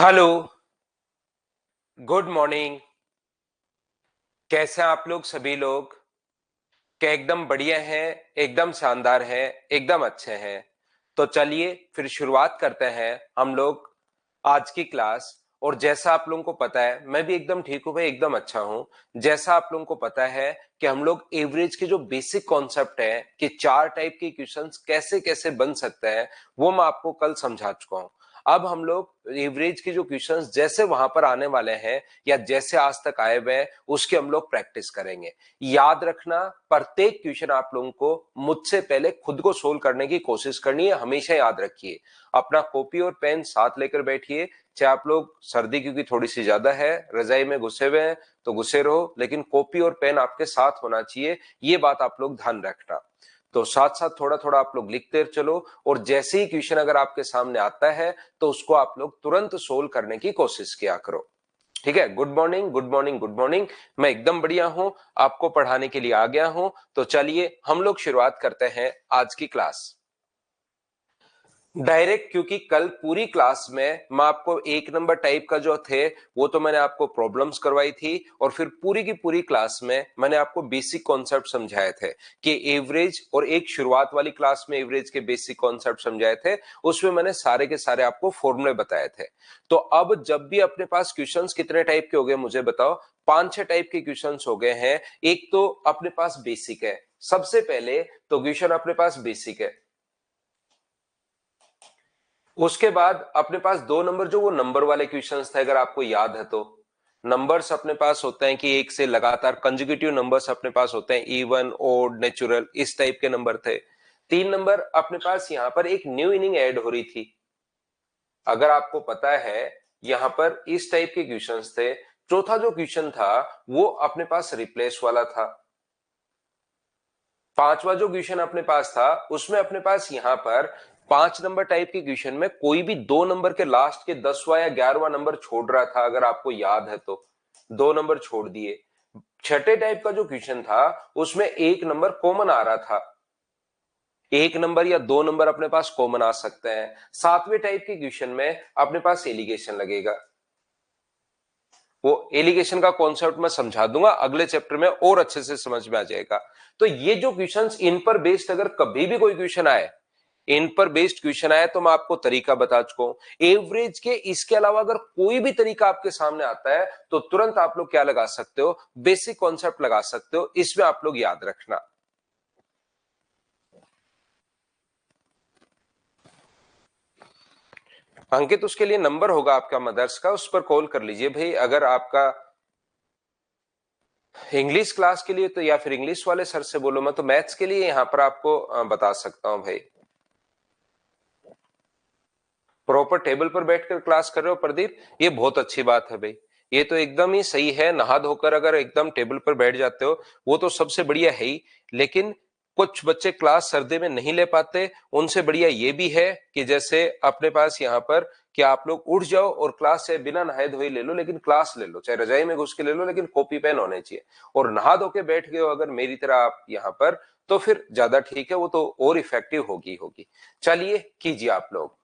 Hello. Good morning. कैसे हैं आप लोग सभी लोग? क्या एकदम बढ़िया हैं, एकदम शानदार हैं, एकदम अच्छे हैं? तो चलिए फिर शुरुआत करते हैं हम लोग आज की क्लास। और जैसा आप लोगों को पता है मैं भी एकदम ठीक हूं भाई, एकदम अच्छा हूं। जैसा आप लोगों को पता है कि हम लोग एवरेज के जो बेसिक कॉन्सेप्ट है कि चार टाइप के इक्वेशंस कैसे कैसे बन सकते हैं वो मैं आपको कल समझा चुका हूं। अब हम लोग एवरेज के जो क्वेश्चंस जैसे वहां पर आने वाले हैं या जैसे आज तक आए हुए हैं उसकी हम लोग प्रैक्टिस करेंगे। याद रखना, प्रत्येक क्वेश्चन आप लोगों को मुझसे पहले खुद को सोल्व करने की कोशिश करनी है, हमेशा याद रखिए। अपना कॉपी और पेन साथ लेकर बैठिए। चाहे आप लोग सर्दी क्योंकि थोड़ी सी ज्यादा है, रजाई में घुसे हुए हैं तो घुसे रहो, लेकिन कॉपी और पेन आपके साथ होना चाहिए, ये बात आप लोग ध्यान रखना। तो साथ साथ थोड़ा थोड़ा आप लोग लिखते चलो, और जैसे ही क्वेश्चन अगर आपके सामने आता है तो उसको आप लोग तुरंत सोल्व करने की कोशिश किया करो। ठीक है? Good morning, good morning, good morning. मैं एकदम बढ़िया हूं, आपको पढ़ाने के लिए आ गया हूं। तो चलिए हम लोग शुरुआत करते हैं आज की क्लास डायरेक्ट, क्योंकि कल पूरी क्लास में मैं आपको एक नंबर टाइप का जो थे वो तो मैंने आपको प्रॉब्लम्स करवाई थी, और फिर पूरी की पूरी क्लास में मैंने आपको बेसिक कॉन्सेप्ट समझाए थे कि एवरेज, और एक शुरुआत वाली क्लास में एवरेज के बेसिक कॉन्सेप्ट समझाए थे, उसमें मैंने सारे के सारे आपको फॉर्मूले बताए थे। तो अब जब भी अपने पास क्वेश्चंस कितने टाइप के हो गए मुझे बताओ? 5-6 टाइप के क्वेश्चंस हो गए हैं। एक तो अपने पास बेसिक है, सबसे पहले तो क्वेश्चन अपने पास बेसिक है। उसके बाद अपने पास 2 नंबर जो वो नंबर वाले क्वेश्चंस थे, अगर आपको याद है तो नंबर्स अपने पास होते हैं कि एक से लगातार कंजिक्यूटिव नंबर्स अपने पास होते हैं, इवन ओड नेचुरल, इस टाइप के नंबर थे। 3 नंबर अपने पास यहां पर एक न्यू इनिंग ऐड हो रही थी, अगर आपको पता है, यहां पर इस टाइप के क्वेश्चंस थे। चौथा जो क्वेश्चन था वो अपने पास रिप्लेस वाला था। पांचवा जो क्वेश्चन अपने पास था उसमें अपने पास यहां पर 5 नंबर टाइप के क्वेश्चन में कोई भी 2 नंबर के लास्ट के 10वां या 11वां नंबर छोड़ रहा था, अगर आपको याद है तो 2 नंबर छोड़ दिए। छठे टाइप का जो क्वेश्चन था उसमें 1 नंबर कॉमन आ रहा था, 1 नंबर या 2 नंबर अपने पास कॉमन आ सकते हैं। सातवें टाइप के क्वेश्चन में अपने पास एलिगेशन लगेगा। वो एलिगेशन का कॉन्सेप्ट मैं समझा दूंगा अगले चैप्टर में, और अच्छे से समझ में आ जाएगा। तो ये जो क्वेश्चंस, इन पर बेस्ड अगर कभी भी कोई क्वेश्चन आए, इन पर बेस्ड क्वेश्चन आए तो मैं आपको तरीका बता चुका हूं एवरेज के। इसके अलावा अगर कोई भी तरीका आपके सामने आता है तो तुरंत आप लोग क्या लगा सकते हो? बेसिक कॉन्सेप्ट लगा सकते हो। इसमें आप लोग याद रखना। अंकित, उसके लिए नंबर होगा आपका मदर्स का, उस पर कॉल कर लीजिए भाई। अगर आपका इंग्लिश क्लास के लिए तो या फिर इंग्लिश वाले सर से बोलो, मैं तो मैथ्स के लिए यहां पर आपको बता सकता हूं भाई। प्रॉपर टेबल पर बैठकर क्लास कर रहे हो प्रदीप, ये बहुत अच्छी बात है भाई। ये तो एकदम ही सही है, नहा धोकर अगर एकदम टेबल पर बैठ जाते हो वो तो सबसे बढ़िया है ही। लेकिन कुछ बच्चे क्लास सर्दी में नहीं ले पाते, उनसे बढ़िया ये भी है कि जैसे अपने पास यहाँ पर कि आप लोग उठ जाओ और क्लास से बिना नहाए धोए ले लो, लेकिन क्लास ले लो, चाहे रजाई में घुस के ले लो, लेकिन कॉपी पेन होने चाहिए। और नहा धो के बैठ गए हो अगर मेरी तरह आप यहाँ पर, तो फिर ज्यादा ठीक है, वो तो और इफेक्टिव होगी होगी। चलिए कीजिए आप लोग।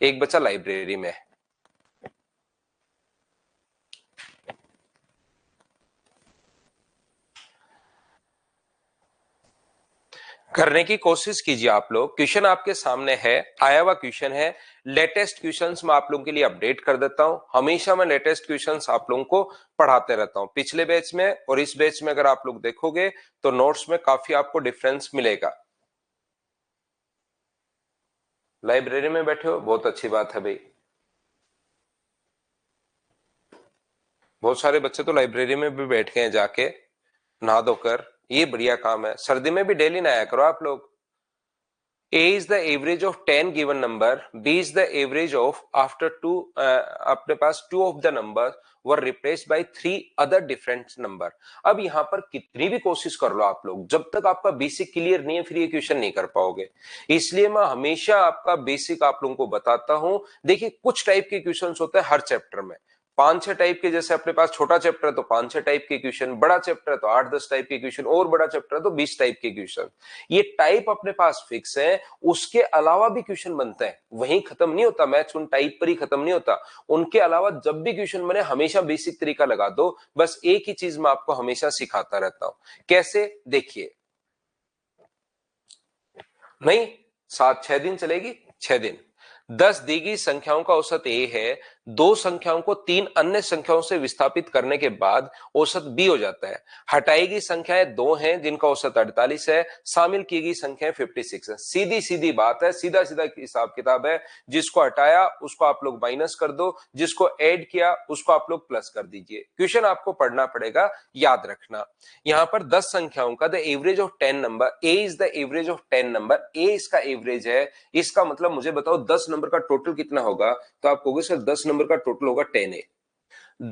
एक बच्चा लाइब्रेरी में है। करने की कोशिश कीजिए आप लोग। क्वेश्चन आपके सामने है, आया हुआ क्वेश्चन है। लेटेस्ट क्वेश्चंस मैं आप लोगों के लिए अपडेट कर देता हूं। हमेशा मैं लेटेस्ट क्वेश्चंस आप लोगों को पढ़ाते रहता हूं। पिछले बैच में और इस बैच में अगर आप लोग देखोगे तो नोट्स में काफी आपको डिफरेंस मिलेगा। लाइब्रेरी में बैठे हो, बहुत अच्छी बात है भाई। बहुत सारे बच्चे तो लाइब्रेरी में भी बैठ गए हैं जाके नहा धोकर, ये बढ़िया काम है। सर्दी में भी डेली नहाया करो आप लोग। A is the average of 10 given number. B is the average of after two अपने पास two of the numbers were replaced by three other different number. अब यहां पर कितनी भी कोशिश कर लो आप लोग, जब तक आपका बेसिक क्लियर नहीं है फिर ये क्वेश्चन नहीं कर पाओगे। इसलिए मैं हमेशा आपका बेसिक आप लोगों को बताता हूं। देखिए कुछ टाइप के क्वेश्चंस होते हैं हर चैप्टर में, 5-6 टाइप के, जैसे अपने पास छोटा चैप्टर है तो 5-6 टाइप के क्वेश्चन, बड़ा चैप्टर है तो 8-10 टाइप के क्वेश्चन, और बड़ा चैप्टर है तो 20 टाइप के क्वेश्चन। ये टाइप अपने पास फिक्स है, उसके अलावा भी क्वेश्चन बनते हैं, वहीं खत्म नहीं होता, मैथ्स उन टाइप पर ही खत्म नहीं होता। उनके अलावा जब भी क्वेश्चन बने हमेशा बेसिक तरीका लगा दो, बस एक ही चीज मैं आपको हमेशा सिखाता रहता हूं। कैसे, देखिए, नहीं 7-6 दिन चलेगी, 6 दिन। 10 दी गई संख्याओं का औसत ए है, दो संख्याओं को 3 अन्य संख्याओं से विस्थापित करने के बाद औसत बी हो जाता है। हटाई गई संख्याएं 2 हैं जिनका औसत 48 है, शामिल की गई संख्याएं 56 है। सीधी सीधी बात है, सीधा सीधा हिसाब किताब है। जिसको हटाया उसको आप लोग माइनस कर दो, जिसको ऐड किया उसको आप लोग प्लस कर दीजिए। क्वेश्चन आपको पढ़ना पड़ेगा, याद रखना। यहां पर 10 संख्याओं का the average of 10 number, A is the average of 10 number, A इसका एवरेज है। इसका मतलब मुझे बताओ 10 नंबर का टोटल कितना होगा, तो आप कहोगे सर 10 नंबर का टोटल होगा 10A।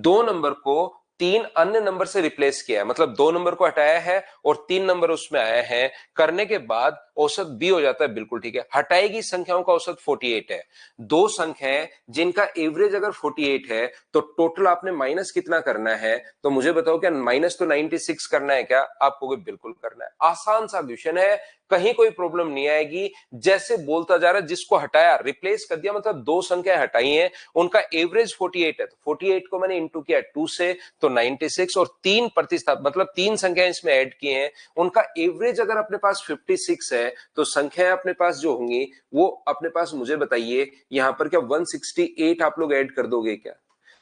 2 नंबर को 3 अन्य नंबर से रिप्लेस किया है, मतलब 2 नंबर को हटाया है और 3 नंबर उसमें आया है, करने के बाद औसत बी हो जाता है, बिल्कुल ठीक है। हटाएगी संख्याओं का औसत 48 है। दो संख्याएं जिनका एवरेज अगर 48 है तो टोटल आपने माइनस कितना करना है, तो मुझे बताओ क्या माइनस तो 96 करना है क्या, आपको बिल्कुल करना है। आसान सा क्वेश्चन है, कहीं कोई प्रॉब्लम नहीं आएगी। जैसे बोलता जा रहा है, जिसको हटाया रिप्लेस कर दिया, मतलब दो संख्याएं हटाई हैं, उनका एवरेज 48 है, तो 48 को मैंने इंटू किया 2 से तो 96, और 3 प्रतिस्थापित मतलब 3 संख्याएं इसमें ऐड की हैं, उनका एवरेज अगर अपने पास 56 है तो संख्याएं अपने पास जो होंगी वो अपने पास, मुझे बताइए यहां पर क्या 168 आप लोग ऐड कर दोगे क्या?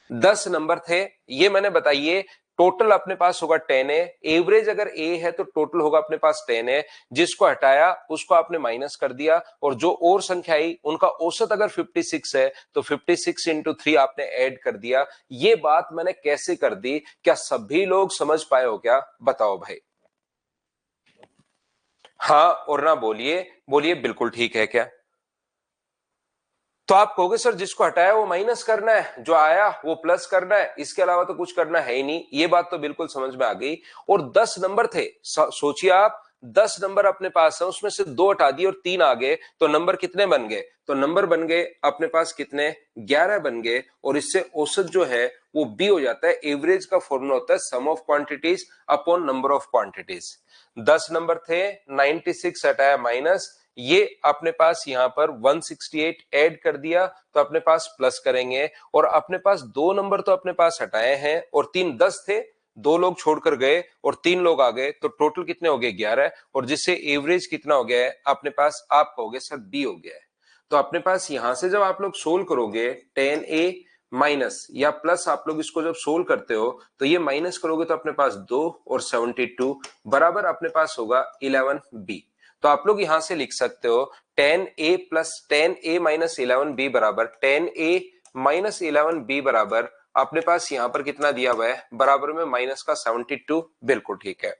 10 नंबर थे ये, मैंने बताइए टोटल अपने पास होगा 10 है, एवरेज अगर ए है तो टोटल होगा अपने पास 10 है। जिसको हटाया उसको आपने माइनस कर दिया, और जो और संख्या आई उनका औसत अगर 56 है तो 56 इंटू 3 आपने ऐड कर दिया। ये बात मैंने कैसे कर दी, क्या सभी लोग समझ पाए हो क्या, बताओ भाई। हाँ और ना बोलिए, बोलिए बिल्कुल ठीक है क्या। तो आप कहोगे सर जिसको हटाया वो माइनस करना है, जो आया वो प्लस करना है, इसके अलावा तो कुछ करना है ही नहीं। ये बात तो बिल्कुल समझ में आ गई। और 10 नंबर थे, सोचिए आप, 10 नंबर अपने पास है, उसमें से 2 हटा दिए और 3 आ गए, तो नंबर कितने बन गए, तो नंबर बन गए अपने पास कितने, 11 बन गए। और इससे औसत जो है वो बी हो जाता है। एवरेज का फॉर्मूला होता है sum of quantities upon number of quantities. 10 number थे, 96 हटाया माइनस, ये अपने पास यहां पर 168 ऐड कर दिया तो अपने पास प्लस करेंगे। और अपने पास 2 नंबर तो अपने पास हटाए हैं और 3, 10 थे, 2 लोग छोड़कर गए और 3 लोग आ गए, तो टोटल कितने हो गए 11। और जिससे एवरेज कितना हो गया है अपने पास, आप कहोगे सर बी हो गया है। तो अपने पास यहां से जब आप लोग सोल्व करोगे 10A माइनस या प्लस, आप लोग इसको जब सोल्व करते हो तो ये माइनस करोगे तो अपने पास 2 और 72 बराबर अपने पास होगा 11B। तो आप लोग यहां से लिख सकते हो 10A plus 10A minus 11B बराबर 10A माइनस 11B बराबर अपने पास यहां पर कितना दिया हुआ है, बराबर में माइनस का 72, बिल्कुल ठीक है।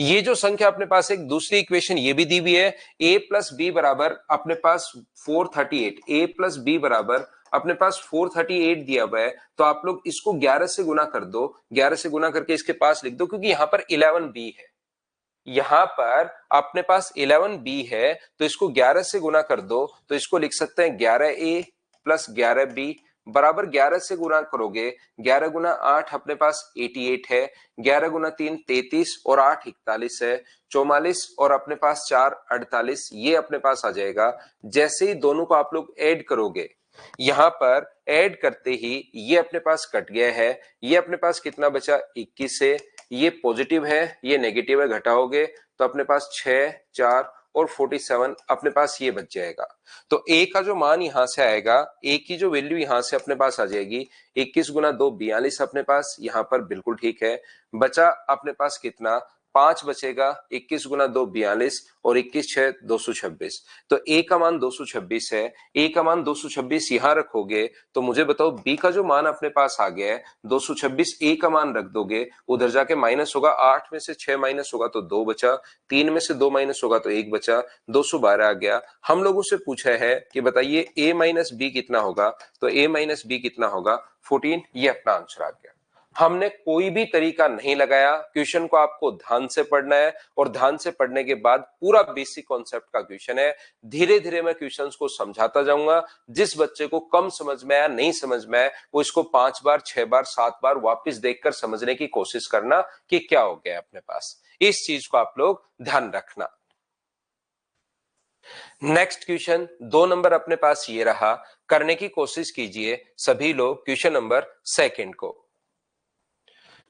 ये जो संख्या अपने पास एक दूसरी इक्वेशन ये भी दी हुई है, a प्लस बी बराबर अपने पास 438, a प्लस बी बराबर अपने पास 438 दिया हुआ है। तो आप लोग इसको 11 से गुना कर दो, 11 से गुना करके इसके पास लिख दो, क्योंकि यहां पर 11b है, यहां पर अपने पास 11b है, तो इसको 11 से गुना कर दो, तो इसको लिख सकते हैं 11a प्लस 11b बराबर 11 से गुना करोगे, 11 गुना 8 अपने पास 88 है, 11 गुना 3 33 और 8 41 है, 44 और अपने पास 4 48, ये अपने पास आ जाएगा। जैसे ही दोनों को आप लोग ऐड करोगे, यहां पर ऐड करते ही ये अपने पास कट गया है, ये अपने पास कितना बचा 21 है, ये पॉजिटिव है ये नेगेटिव है, घटाओगे तो अपने पास 6 4 और 47 अपने पास ये बच जाएगा। तो ए का जो मान यहां से आएगा, ए की जो वैल्यू यहां से अपने पास आ जाएगी 21 गुना 2 42 अपने पास यहां पर, बिल्कुल ठीक है। बचा अपने पास कितना, 5 बचेगा, 21 गुना 2 42 और 21 6 226। तो ए का मान 226 है, ए का मान 226 यहां रखोगे तो मुझे बताओ बी का जो मान अपने पास आ गया है 226, ए का मान रख दोगे, उधर जाके माइनस होगा, 8 में से 6 माइनस होगा तो 2 बचा, 3 में से 2 माइनस होगा तो 1 बचा, 212 आ गया। हम लोगों से पूछा है कि बताइए ए माइनस बी कितना होगा, तो ए माइनस बी कितना होगा 14, ये अपना आंसर आ गया। हमने कोई भी तरीका नहीं लगाया, क्वेश्चन को आपको ध्यान से पढ़ना है और ध्यान से पढ़ने के बाद पूरा बेसिक कॉन्सेप्ट का क्वेश्चन है। धीरे धीरे मैं क्वेश्चंस को समझाता जाऊंगा। जिस बच्चे को कम समझ में आया, नहीं समझ में आया, वो इसको 5 बार 6 बार 7 बार वापस देखकर समझने की कोशिश करना कि क्या हो गया अपने पास। इस चीज को आप लोग ध्यान रखना। नेक्स्ट क्वेश्चन 2 नंबर अपने पास ये रहा, करने की कोशिश कीजिए सभी लोग क्वेश्चन नंबर 2 को।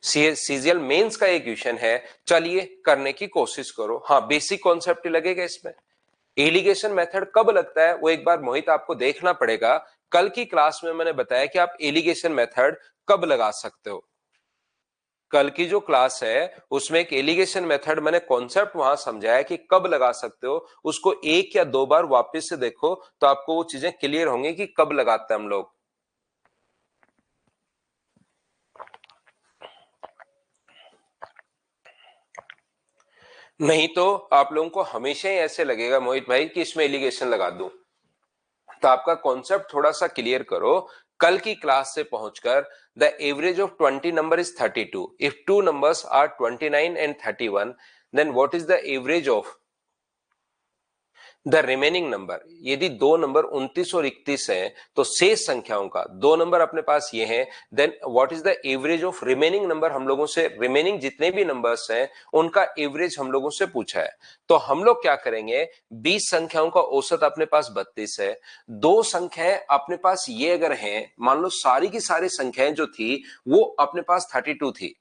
सीजीएल मेंस का एक क्वेश्चन है, चलिए करने की कोशिश करो। हाँ, बेसिक कॉन्सेप्ट लगेगा इसमें। एलिगेशन मेथड कब लगता है वो एक बार मोहित आपको देखना पड़ेगा। कल की क्लास में मैंने बताया कि आप एलिगेशन मेथड कब लगा सकते हो। कल की जो क्लास है उसमें एक एलिगेशन मेथड मैंने कॉन्सेप्ट वहां समझाया कि कब लगा सकते हो। उसको 1 या 2 बार वापस से देखो तो आपको वो चीजें क्लियर होंगी कि कब लगाते हैं हम लोग। नहीं तो आप लोगों को हमेशा ही ऐसे लगेगा मोहित भाई कि इसमें एलिगेशन लगा दूं। तो आपका कॉन्सेप्ट थोड़ा सा क्लियर करो। कल की क्लास से पहुंचकर the average of 20 number is 32। If two numbers are 29 and 31, then what is the average of the remaining number. यदि दो नंबर 29 और 31 हैं तो शेष संख्याओं का दो नंबर अपने पास ये हैं, then what is the average of remaining number. हम लोगों से रिमेनिंग जितने भी नंबर्स हैं उनका एवरेज हम लोगों से पूछा है। तो हम लोग क्या करेंगे, 20 संख्याओं का औसत अपने पास 32 है। दो संख्याएं अपने पास ये अगर हैं, मान लो सारी की सारी संख्याएं जो थी वो अपने पास 32 थी।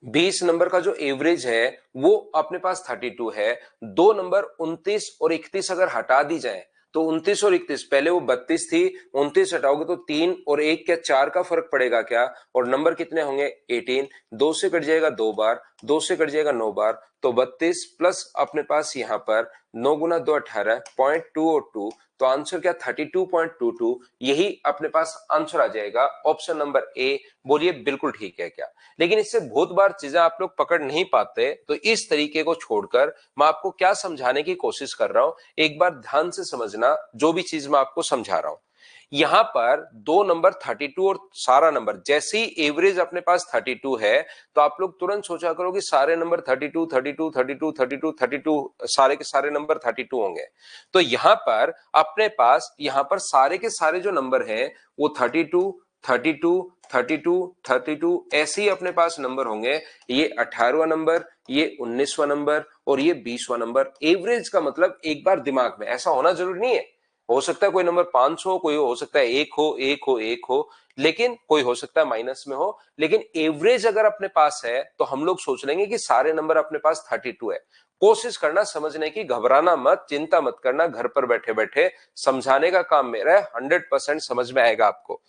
20 नंबर का जो एवरेज है वो अपने पास 32 है। दो नंबर 29 और 31 अगर हटा दी जाए तो 29 और 31, पहले वो 32 थी, 29 हटाओगे तो 3 और 1 क्या 4 का फर्क पड़ेगा क्या, और नंबर कितने होंगे 18। 2 से कट जाएगा 2 बार, 2 से कट जाएगा 9 बार, तो 32 प्लस अपने पास यहां पर 9 गुना 2 18, 0.2 और 2, तो आंसर क्या 32.22। यही अपने पास आंसर आ जाएगा, ऑप्शन नंबर ए। बोलिए बिल्कुल ठीक है क्या। लेकिन इससे बहुत बार चीजें आप लोग पकड़ नहीं पाते, तो इस तरीके को छोड़कर मैं आपको क्या समझाने की कोशिश कर रहा हूं, एक बार ध्यान से समझना जो भी चीज मैं आपको समझा रहा हूं। यहां पर दो नंबर 32 और सारा नंबर, जैसे ही एवरेज अपने पास 32 है तो आप लोग तुरंत सोचा करो कि सारे नंबर 32 32 32 32 32, सारे के सारे नंबर 32 होंगे। तो यहां पर अपने पास यहां पर सारे के सारे जो नंबर हैं वो 32 32 32 32 ऐसे ही अपने पास नंबर होंगे। ये 18वां नंबर, ये 19वां नंबर और ये 20वां नंबर। एवरेज का मतलब एक बार दिमाग में, ऐसा होना जरूरी नहीं है, हो सकता है कोई नंबर 500, कोई हो सकता है 1 हो 1 हो 1 हो, लेकिन कोई हो सकता है माइनस में हो, लेकिन एवरेज अगर अपने पास है तो हम लोग सोच लेंगे कि सारे नंबर अपने पास 32 है। कोशिश करना समझने की, घबराना मत, चिंता मत करना, घर पर बैठे बैठे समझाने का काम मेरा है, 100% समझ में आएगा आपको।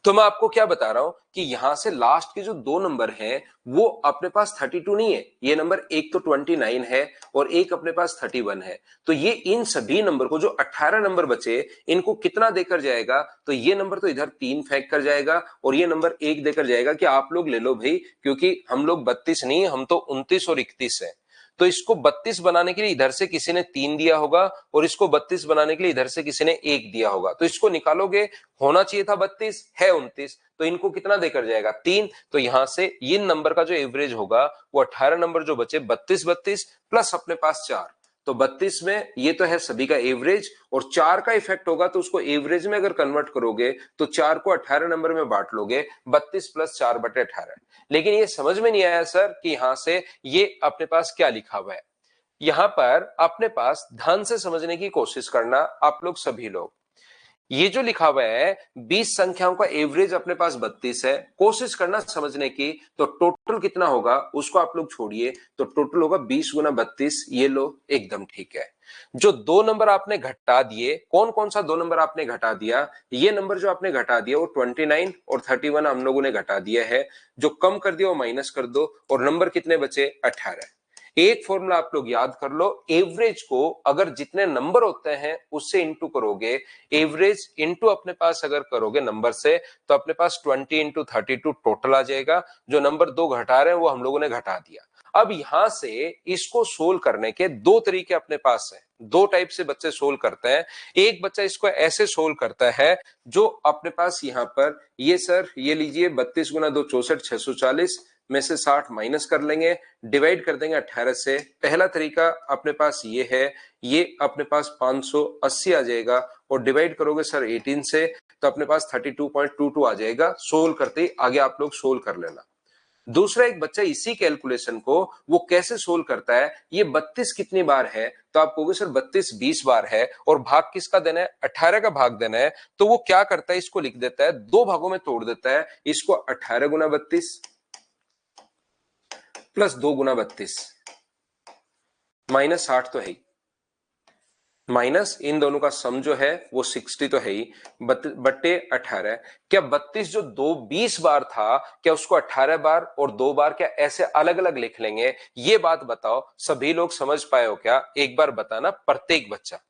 तो मैं आपको क्या बता रहा हूं कि यहां से लास्ट के जो दो नंबर हैं वो अपने पास 32 नहीं है। ये नंबर एक तो 29 है और एक अपने पास 31 है। तो ये इन सभी नंबर को, जो 18 नंबर बचे, इनको कितना देकर जाएगा, तो ये नंबर तो इधर 3 फेंक कर जाएगा और ये नंबर 1 देकर जाएगा कि आप लोग ले लो भाई, क्योंकि हम लोग 32 नहीं, हम तो 29 और 31 है। तो इसको 32 बनाने के लिए इधर से किसी ने 3 दिया होगा और इसको 32 बनाने के लिए इधर से किसी ने 1 दिया होगा। तो इसको निकालोगे, होना चाहिए था 32, है 29, तो इनको कितना देकर जाएगा 3। तो यहां से इन नंबर का जो एवरेज होगा वो 18 नंबर जो बचे 32 32 प्लस अपने पास 4, तो 32 में ये तो है सभी का एवरेज, और 4 का इफेक्ट होगा तो उसको एवरेज में अगर कन्वर्ट करोगे तो 4 को 18 नंबर में बांट लोगे, 32 प्लस 4 बटे 18। लेकिन ये समझ में नहीं आया सर कि यहां से ये अपने पास क्या लिखा हुआ है। यहां पर अपने पास ध्यान से समझने की कोशिश करना आप लोग सभी लोग। ये जो लिखा हुआ है 20 संख्याओं का एवरेज अपने पास 32 है, कोशिश करना समझने की, तो टोटल कितना होगा उसको आप लोग छोड़िए, तो टोटल होगा 20 गुना 32। ये लो एकदम ठीक है। जो दो नंबर आपने घटा दिए, कौन कौन सा दो नंबर आपने घटा दिया, ये नंबर जो आपने घटा दिया वो 29 और 31 हम लोगों ने घटा दिया है। जो कम कर दिया वो माइनस कर दो, और नंबर कितने बचे 18। एक फॉर्मूला आप लोग याद कर लो, एवरेज को अगर जितने नंबर होते हैं उससे इंटू करोगे, एवरेज इंटू अपने पास अगर करोगे नंबर से, तो अपने पास 20 इंटू 32 टोटल आ जाएगा। जो नंबर दो घटा रहे हैं वो हम लोगों ने घटा दिया। अब यहां से इसको सोल्व करने के दो तरीके अपने पास हैं, दो टाइप से बच्चे सोल्व करते हैं। एक बच्चा इसको ऐसे सोल्व करता है जो अपने पास यहां पर ये सर ये लीजिए 32 गुना 2 64 640 में से 60 माइनस कर लेंगे, डिवाइड कर देंगे 18 से। पहला तरीका अपने पास ये है, ये अपने पास 580 आ जाएगा और डिवाइड करोगे सर 18 से तो अपने पास 32.22 आ जाएगा। सोल्व करते ही आगे आप लोग सोल्व कर लेना। दूसरा एक बच्चा इसी कैलकुलेशन को वो कैसे सोल्व करता है, ये 32 कितनी बार है, तो आप कहोगे सर 32 20 बार है और भाग किसका देना है, 18 का भाग देना है। तो वो क्या करता है, इसको लिख देता है, दो भागों में तोड़ देता है इसको, 18 गुना 32 प्लस 2 गुना 32 माइनस 60 तो है ही, माइनस इन दोनों का सम जो है वो 60 तो है ही, बट्टे 18। क्या 32 जो 20 बार था, क्या उसको 18 बार और 2 बार क्या ऐसे अलग अलग लिख लेंगे? ये बात बताओ, सभी लोग समझ पाए हो क्या? एक बार बताना प्रत्येक बच्चा,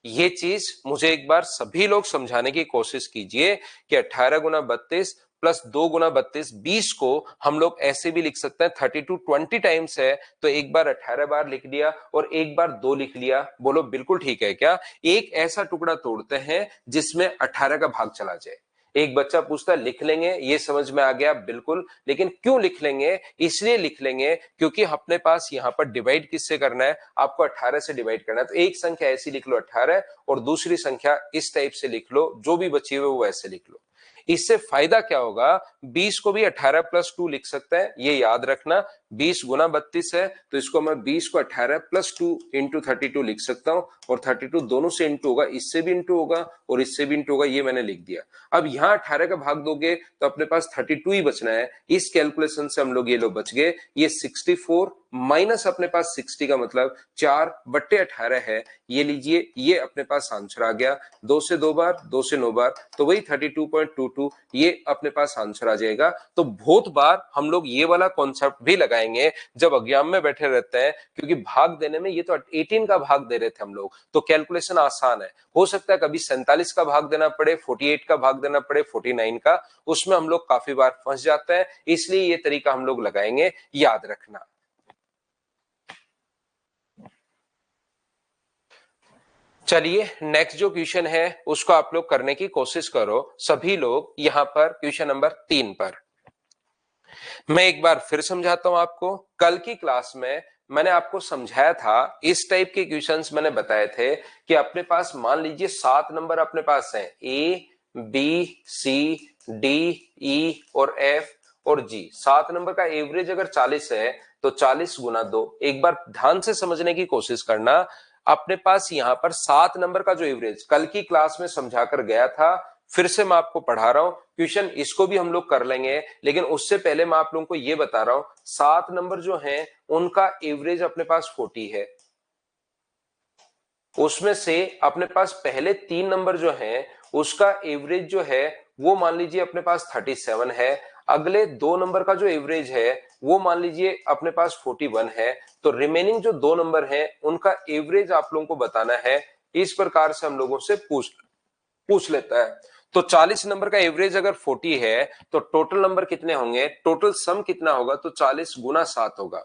ये चीज मुझे एक बार सभी लोग समझाने की कोशिश कीजिए कि 18 गुना 32 प्लस 2 गुना 32 20 को हम लोग ऐसे भी लिख सकते हैं, 32 20 टाइम्स है तो एक बार 18 बार लिख दिया और एक बार 2 लिख लिया। बोलो बिल्कुल ठीक है क्या? एक ऐसा टुकड़ा तोड़ते हैं जिसमें 18 का भाग चला जाए। एक बच्चा पूछता है लिख लेंगे, ये समझ में आ गया बिल्कुल, लेकिन क्यों लिख लेंगे? इसलिए लिख लेंगे क्योंकि अपने पास यहां पर डिवाइड किससे करना है, आपको 18 से डिवाइड करना है। तो एक संख्या ऐसी लिख लो 18 और दूसरी संख्या इस टाइप से लिख लो, जो भी बची हुई वो ऐसे लिख लो। इससे फायदा क्या होगा, 20 को भी 18 प्लस 2 लिख सकते हैं, ये याद रखना। 20 गुना 32 है तो इसको मैं 20 को 18 प्लस 2 इंटू 32 लिख सकता हूं और 32 दोनों से इंटू होगा, इससे भी इंटू होगा और इससे भी इंटू होगा, ये मैंने लिख दिया। अब यहां 18 का भाग दोगे तो अपने पास 32 ही बचना है। इस कैलकुलेशन से हम लोग ये लोग बच गए, ये 64 माइनस अपने पास 60 का मतलब 4 बट्टे 18 है, ये लीजिए, ये अपने पास आंसर आ गया। 2 से 2 बार, 2 से 9 बार, तो वही 32.22, ये अपने पास आंसर आ जाएगा। तो बहुत बार हम लोग ये वाला कॉन्सेप्ट भी लगाएंगे जब एग्जाम में बैठे रहते हैं, क्योंकि भाग देने में ये तो 18 का भाग दे रहे थे हम लोग, तो कैलकुलेशन आसान है। हो सकता है कभी 47 का भाग देना पड़े, 48 का भाग देना पड़े, 49 का, उसमें हम लोग काफी बार फंस जाते हैं, इसलिए ये तरीका हम लोग लगाएंगे, याद रखना। चलिए नेक्स्ट जो क्वेश्चन है उसको आप लोग करने की कोशिश करो, सभी लोग यहां पर क्वेश्चन नंबर 3 पर। मैं एक बार फिर समझाता हूं आपको। कल की क्लास में मैंने आपको समझाया था, इस टाइप के क्वेश्चंस मैंने बताए थे कि अपने पास मान लीजिए 7 नंबर अपने पास हैं, A B C D E और एफ और जी। 7 नंबर का एवरेज अगर 40 है तो 40 गुना 2। एक बार ध्यान से समझने की कोशिश करना, अपने पास यहां पर 7 नंबर का जो एवरेज कल की क्लास में समझा कर गया था, फिर से मैं आपको पढ़ा रहा हूं क्वेश्चन, इसको भी हम लोग कर लेंगे, लेकिन उससे पहले मैं आप लोगों को यह बता रहा हूं 7 नंबर जो हैं उनका एवरेज अपने पास 40 है। उसमें से अपने पास पहले 3 नंबर जो हैं उसका एवरेज जो है वो मान लीजिए अपने पास 37 है। अगले 2 नंबर का जो एवरेज है वो मान लीजिए अपने पास 41 है। तो रिमेनिंग जो 2 नंबर हैं उनका एवरेज आप लोगों को बताना है। इस प्रकार से हम लोगों से पूछ लेता है। तो 40 नंबर का एवरेज अगर 40 है तो टोटल नंबर कितने होंगे, टोटल सम कितना होगा, तो 40 गुना 7 होगा।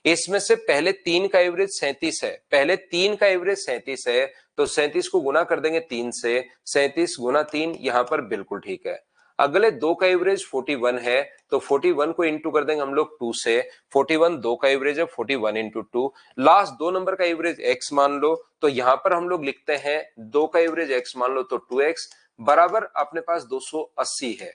इसमें से पहले 3 का एवरेज 37 है, पहले 3 का एवरेज 37 है तो 37 को गुना कर देंगे 3 से, 37 गुना 3 यहां पर बिल्कुल ठीक है। अगले 2 का एवरेज 41 है तो 41 को इंटू कर देंगे हम लोग 2 से, 41 2 का एवरेज है 41 इंटू 2। लास्ट 2 नंबर का एवरेज x मान लो तो यहां पर हम लोग लिखते हैं 2 का एवरेज x मान लो तो 2x बराबर अपने पास 280 है।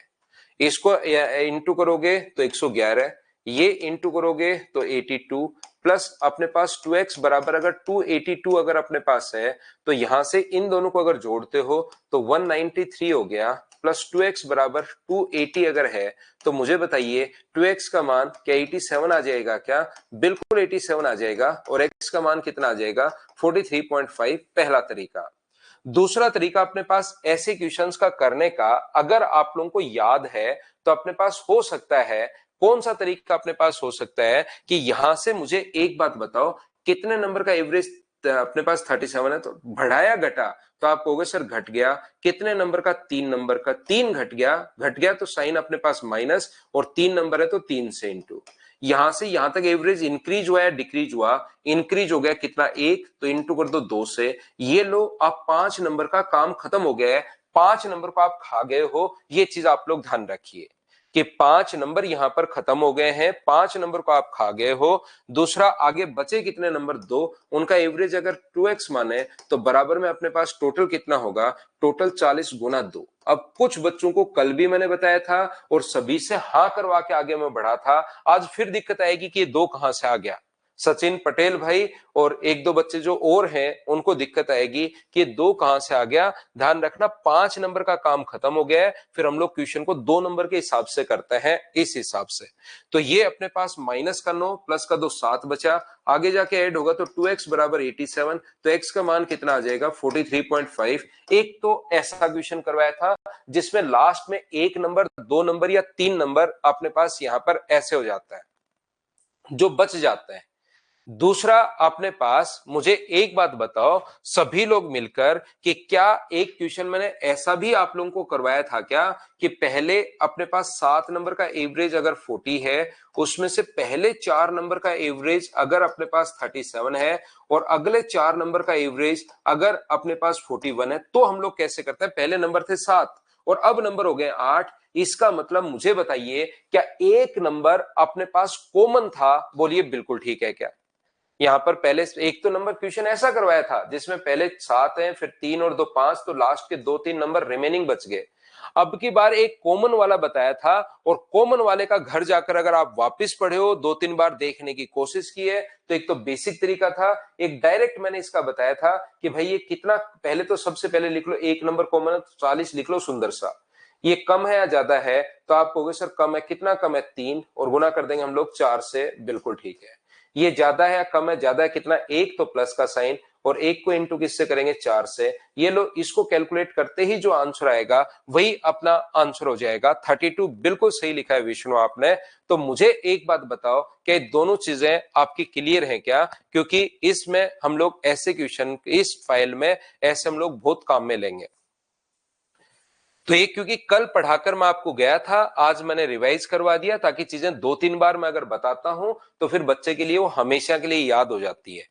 इसको इंटू करोगे तो 111, ये इंटू करोगे तो 82 प्लस अपने पास 2x बराबर अगर 282 अगर अपने पास है तो यहां से इन दोनों को अगर जोड़ते हो तो 193 हो गया, प्लस 2x बराबर 280 अगर है तो मुझे बताइए 2x का मान क्या 87 आ जाएगा क्या? बिल्कुल 87 आ जाएगा। और x का मान कितना आ जाएगा? 43.5। पहला तरीका। दूसरा तरीका अपने पास ऐसे क्वेश्चंस का करने का, अगर आप लोगों को याद है तो अपने पास हो सकता है, कौन सा तरीका अपने पास हो सकता है कि यहां से मुझे एक बात बताओ, कितने नंबर का एवरेज अपने पास 37 है तो बढ़ाया घटा, तो आप कहोगे सर घट गया। कितने नंबर का? 3 नंबर का, 3 घट गया, घट गया तो साइन अपने पास माइनस और 3 नंबर है तो 3 से इंटू। यहां से यहां तक एवरेज इंक्रीज हुआ या डिक्रीज हुआ? इंक्रीज हो गया, कितना? 1, तो इंटू कर दो 2 से। ये लो, आप 5 नंबर का काम खत्म हो गया है, 5 नंबर को आप खा गए हो। ये चीज आप लोग ध्यान रखिए कि 5 नंबर यहां पर खत्म हो गए हैं, 5 नंबर को आप खा गए हो। दूसरा, आगे बचे कितने नंबर? 2, उनका एवरेज अगर 2x माने तो बराबर में अपने पास टोटल कितना होगा? टोटल 40 गुना 2। अब कुछ बच्चों को कल भी मैंने बताया था और सभी से हाँ करवा के आगे मैं बढ़ा था, आज फिर दिक्कत आएगी कि ये 2 कहां से आ गया। सचिन पटेल भाई और एक दो बच्चे जो और हैं उनको दिक्कत आएगी कि 2 कहां से आ गया। ध्यान रखना, 5 नंबर का काम खत्म हो गया है, फिर हम लोग क्वेश्चन को 2 नंबर के हिसाब से करते हैं, इस हिसाब से। तो ये अपने पास माइनस का 9 प्लस का 2 7 बचा, आगे जाके ऐड होगा तो 2x बराबर 87, तो x का मान कितना आ जाएगा? 43.5। एक तो ऐसा क्वेश्चन करवाया था जिसमें लास्ट में 1 नंबर, 2 नंबर या 3 नंबर अपने पास यहां पर ऐसे हो जाता है जो बच जाते हैं। दूसरा, अपने पास मुझे एक बात बताओ सभी लोग मिलकर कि क्या एक क्वेश्चन मैंने ऐसा भी आप लोगों को करवाया था क्या कि पहले अपने पास 7 नंबर का एवरेज अगर 40 है, उसमें से पहले 4 नंबर का एवरेज अगर अपने पास 37 है और अगले 4 नंबर का एवरेज अगर अपने पास 41 है, तो हम लोग कैसे करते हैं? पहले नंबर थे 7 और अब नंबर हो गए 8। इसका मतलब मुझे बताइए, क्या एक नंबर अपने पास कॉमन था? बोलिए बिल्कुल ठीक है क्या? यहां पर पहले एक तो नंबर क्वेश्चन ऐसा करवाया था जिसमें पहले 7 हैं, फिर 3 और 2 5, तो लास्ट के 2-3 नंबर रिमेनिंग बच गए। अब की बार एक कॉमन वाला बताया था और कॉमन वाले का घर जाकर अगर आप वापस पढ़े हो, 2-3 बार देखने की कोशिश की है, तो एक तो बेसिक तरीका था, एक डायरेक्ट मैंने इसका बताया था कि भाई ये कितना, पहले तो सबसे पहले लिख लो एक नंबर कॉमन है, 40 लिख लो सुंदर सा। ये कम है या ज्यादा है? तो आप कहोगे सर कम है, कितना कम है? 3, और गुना कर देंगे हम लोग 4 से, बिल्कुल ठीक है। ये ज्यादा है या कम है? ज्यादा है, कितना? 1, तो प्लस का साइन, और 1 को इंटू किससे करेंगे? 4 से। ये लो, इसको कैलकुलेट करते ही जो आंसर आएगा वही अपना आंसर हो जाएगा 32। बिल्कुल सही लिखा है विष्णु आपने। तो मुझे एक बात बताओ कि दोनों चीजें आपकी क्लियर हैं क्या? क्योंकि इसमें हम लोग ऐसे क्वेश्चन इस फाइल में ऐसे हम लोग बहुत काम में लेंगे। तो ये क्योंकि कल पढ़ाकर मैं आपको गया था, आज मैंने रिवाइज करवा दिया ताकि चीजें 2-3 बार मैं अगर बताता हूं तो फिर बच्चे के लिए वो हमेशा के लिए याद हो जाती है।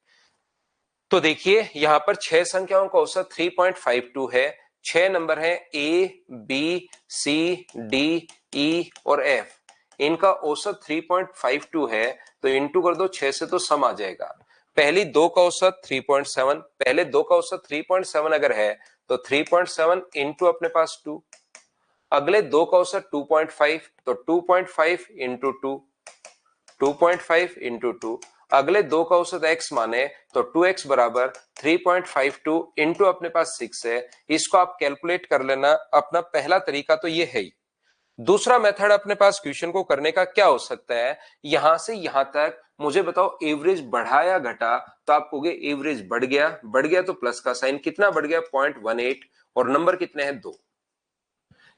तो देखिए यहां पर 6 संख्याओं का औसत 3.52 है। 6 नंबर है ए, बी, सी, डी, ई और एफ। इनका औसत 3.52 है, तो इंटू कर दो 6 से तो सम आ जाएगा। पहली 2 का औसत 3.7, पहले 2 का औसत 3.7 अगर है तो 3.7 इंटू अपने पास 2। अगले 2 का औसत 2.5, तो 2.5 इंटू 2, 2.5 इंटू 2। अगले 2 का औसत x माने तो 2x बराबर 3.52 इंटू अपने पास 6 है। इसको आप कैलकुलेट कर लेना। अपना पहला तरीका तो ये है ही। दूसरा मेथड अपने पास क्वेश्चन को करने का क्या हो सकता है? यहां से यहां तक मुझे बताओ एवरेज बढ़ा या घटा? तो आप कहोगे एवरेज बढ़ गया, बढ़ गया तो प्लस का साइन, कितना बढ़ गया? 0.18, और नंबर कितने हैं? 2।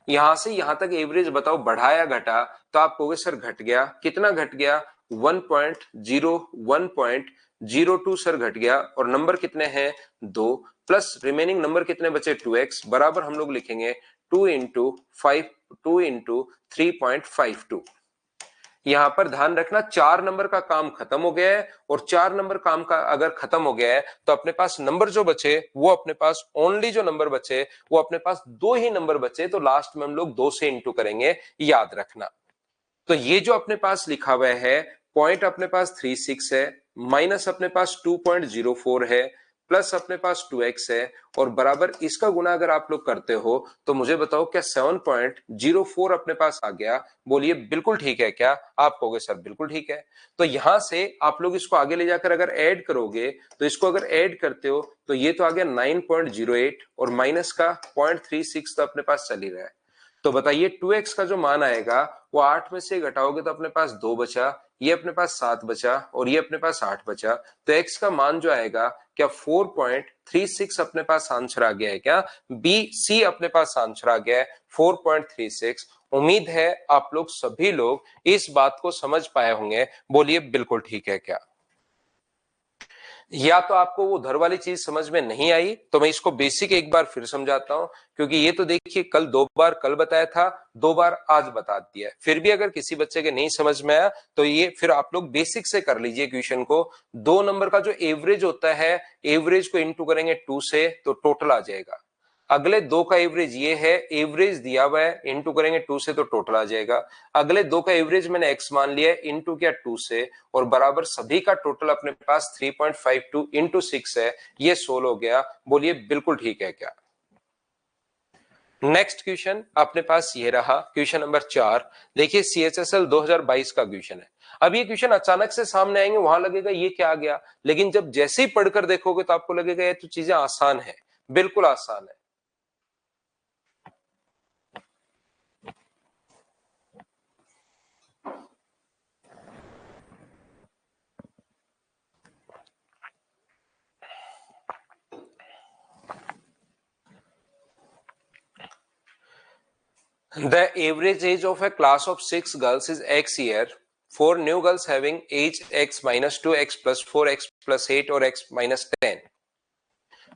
यहां से यहां तक एवरेज बताओ बढ़ा या घटा? तो आप कहोगे सर घट गया, कितना घट गया? 1.02 सर घट गया, और नंबर कितने हैं? 2, प्लस रिमेनिंग नंबर कितने बचे? 2x बराबर हम लोग लिखेंगे 2 इंटू 5, 2 इंटू 3.52। यहां पर ध्यान रखना 4 नंबर का काम खत्म हो गया है, और 4 नंबर काम का अगर खत्म हो गया है तो अपने पास नंबर जो बचे वो अपने पास ओनली जो नंबर बचे वो अपने पास 2 ही नंबर बचे, तो लास्ट में हम लोग 2 से इंटू करेंगे, याद रखना। तो ये जो अपने पास लिखा हुआ है पॉइंट अपने पास 36 है, माइनस अपने पास 2.04 है, प्लस अपने पास 2x है, और बराबर इसका गुना अगर आप लोग करते हो तो मुझे बताओ क्या 7.04 अपने पास आ गया? बोलिए बिल्कुल ठीक है क्या? आप कहोगे सर बिल्कुल ठीक है। तो यहां से आप लोग इसको आगे ले जाकर अगर ऐड करोगे, तो इसको अगर ऐड करते हो तो ये तो आ गया 9.08, और माइनस का 0.36 तो अपने पास चल ही रहा है। तो बताइए 2x का जो मान आएगा वो 8 में से घटाओगे तो अपने पास 2 बचा, ये अपने पास 7 बचा, और ये अपने पास 8 बचा। तो x का मान जो आएगा क्या 4.36 अपने पास आंसर आ गया है क्या? बी सी अपने पास आंसर आ गया है 4.36। उम्मीद है आप लोग सभी लोग इस बात को समझ पाए होंगे। बोलिए बिल्कुल ठीक है क्या? या तो आपको वो उधर वाली चीज समझ में नहीं आई, तो मैं इसको बेसिक एक बार फिर समझाता हूं, क्योंकि ये तो देखिए कल 2 बार कल बताया था, 2 बार आज बता दिया। फिर भी अगर किसी बच्चे के नहीं समझ में आया तो ये फिर आप लोग बेसिक से कर लीजिए क्वेश्चन को। 2 नंबर का जो एवरेज होता है, एवरेज को इंटू करेंगे 2 से तो टोटल आ जाएगा। अगले 2 का एवरेज ये है, एवरेज दिया हुआ है, इंटू करेंगे 2 से तो टोटल आ जाएगा। अगले 2 का एवरेज मैंने x मान लिया है, इंटू किया 2 से, और बराबर सभी का टोटल अपने पास 3.52 इंटू 6 है, ये 16 हो गया। बोलिए बिल्कुल ठीक है क्या? नेक्स्ट क्वेश्चन अपने पास ये रहा, क्वेश्चन नंबर 4। देखिए CHSL 2022 का क्वेश्चन है। अब ये क्वेश्चन अचानक से सामने आएंगे, वहां लगेगा ये क्या आ गया, लेकिन जब जैसे ही पढ़कर देखोगे तो आपको लगेगा ये तो चीजें आसान है, बिल्कुल आसान है। The average age of a class of 6 girls is X year. 4 new girls having age X minus 2X plus 4X plus 8 or X minus 10.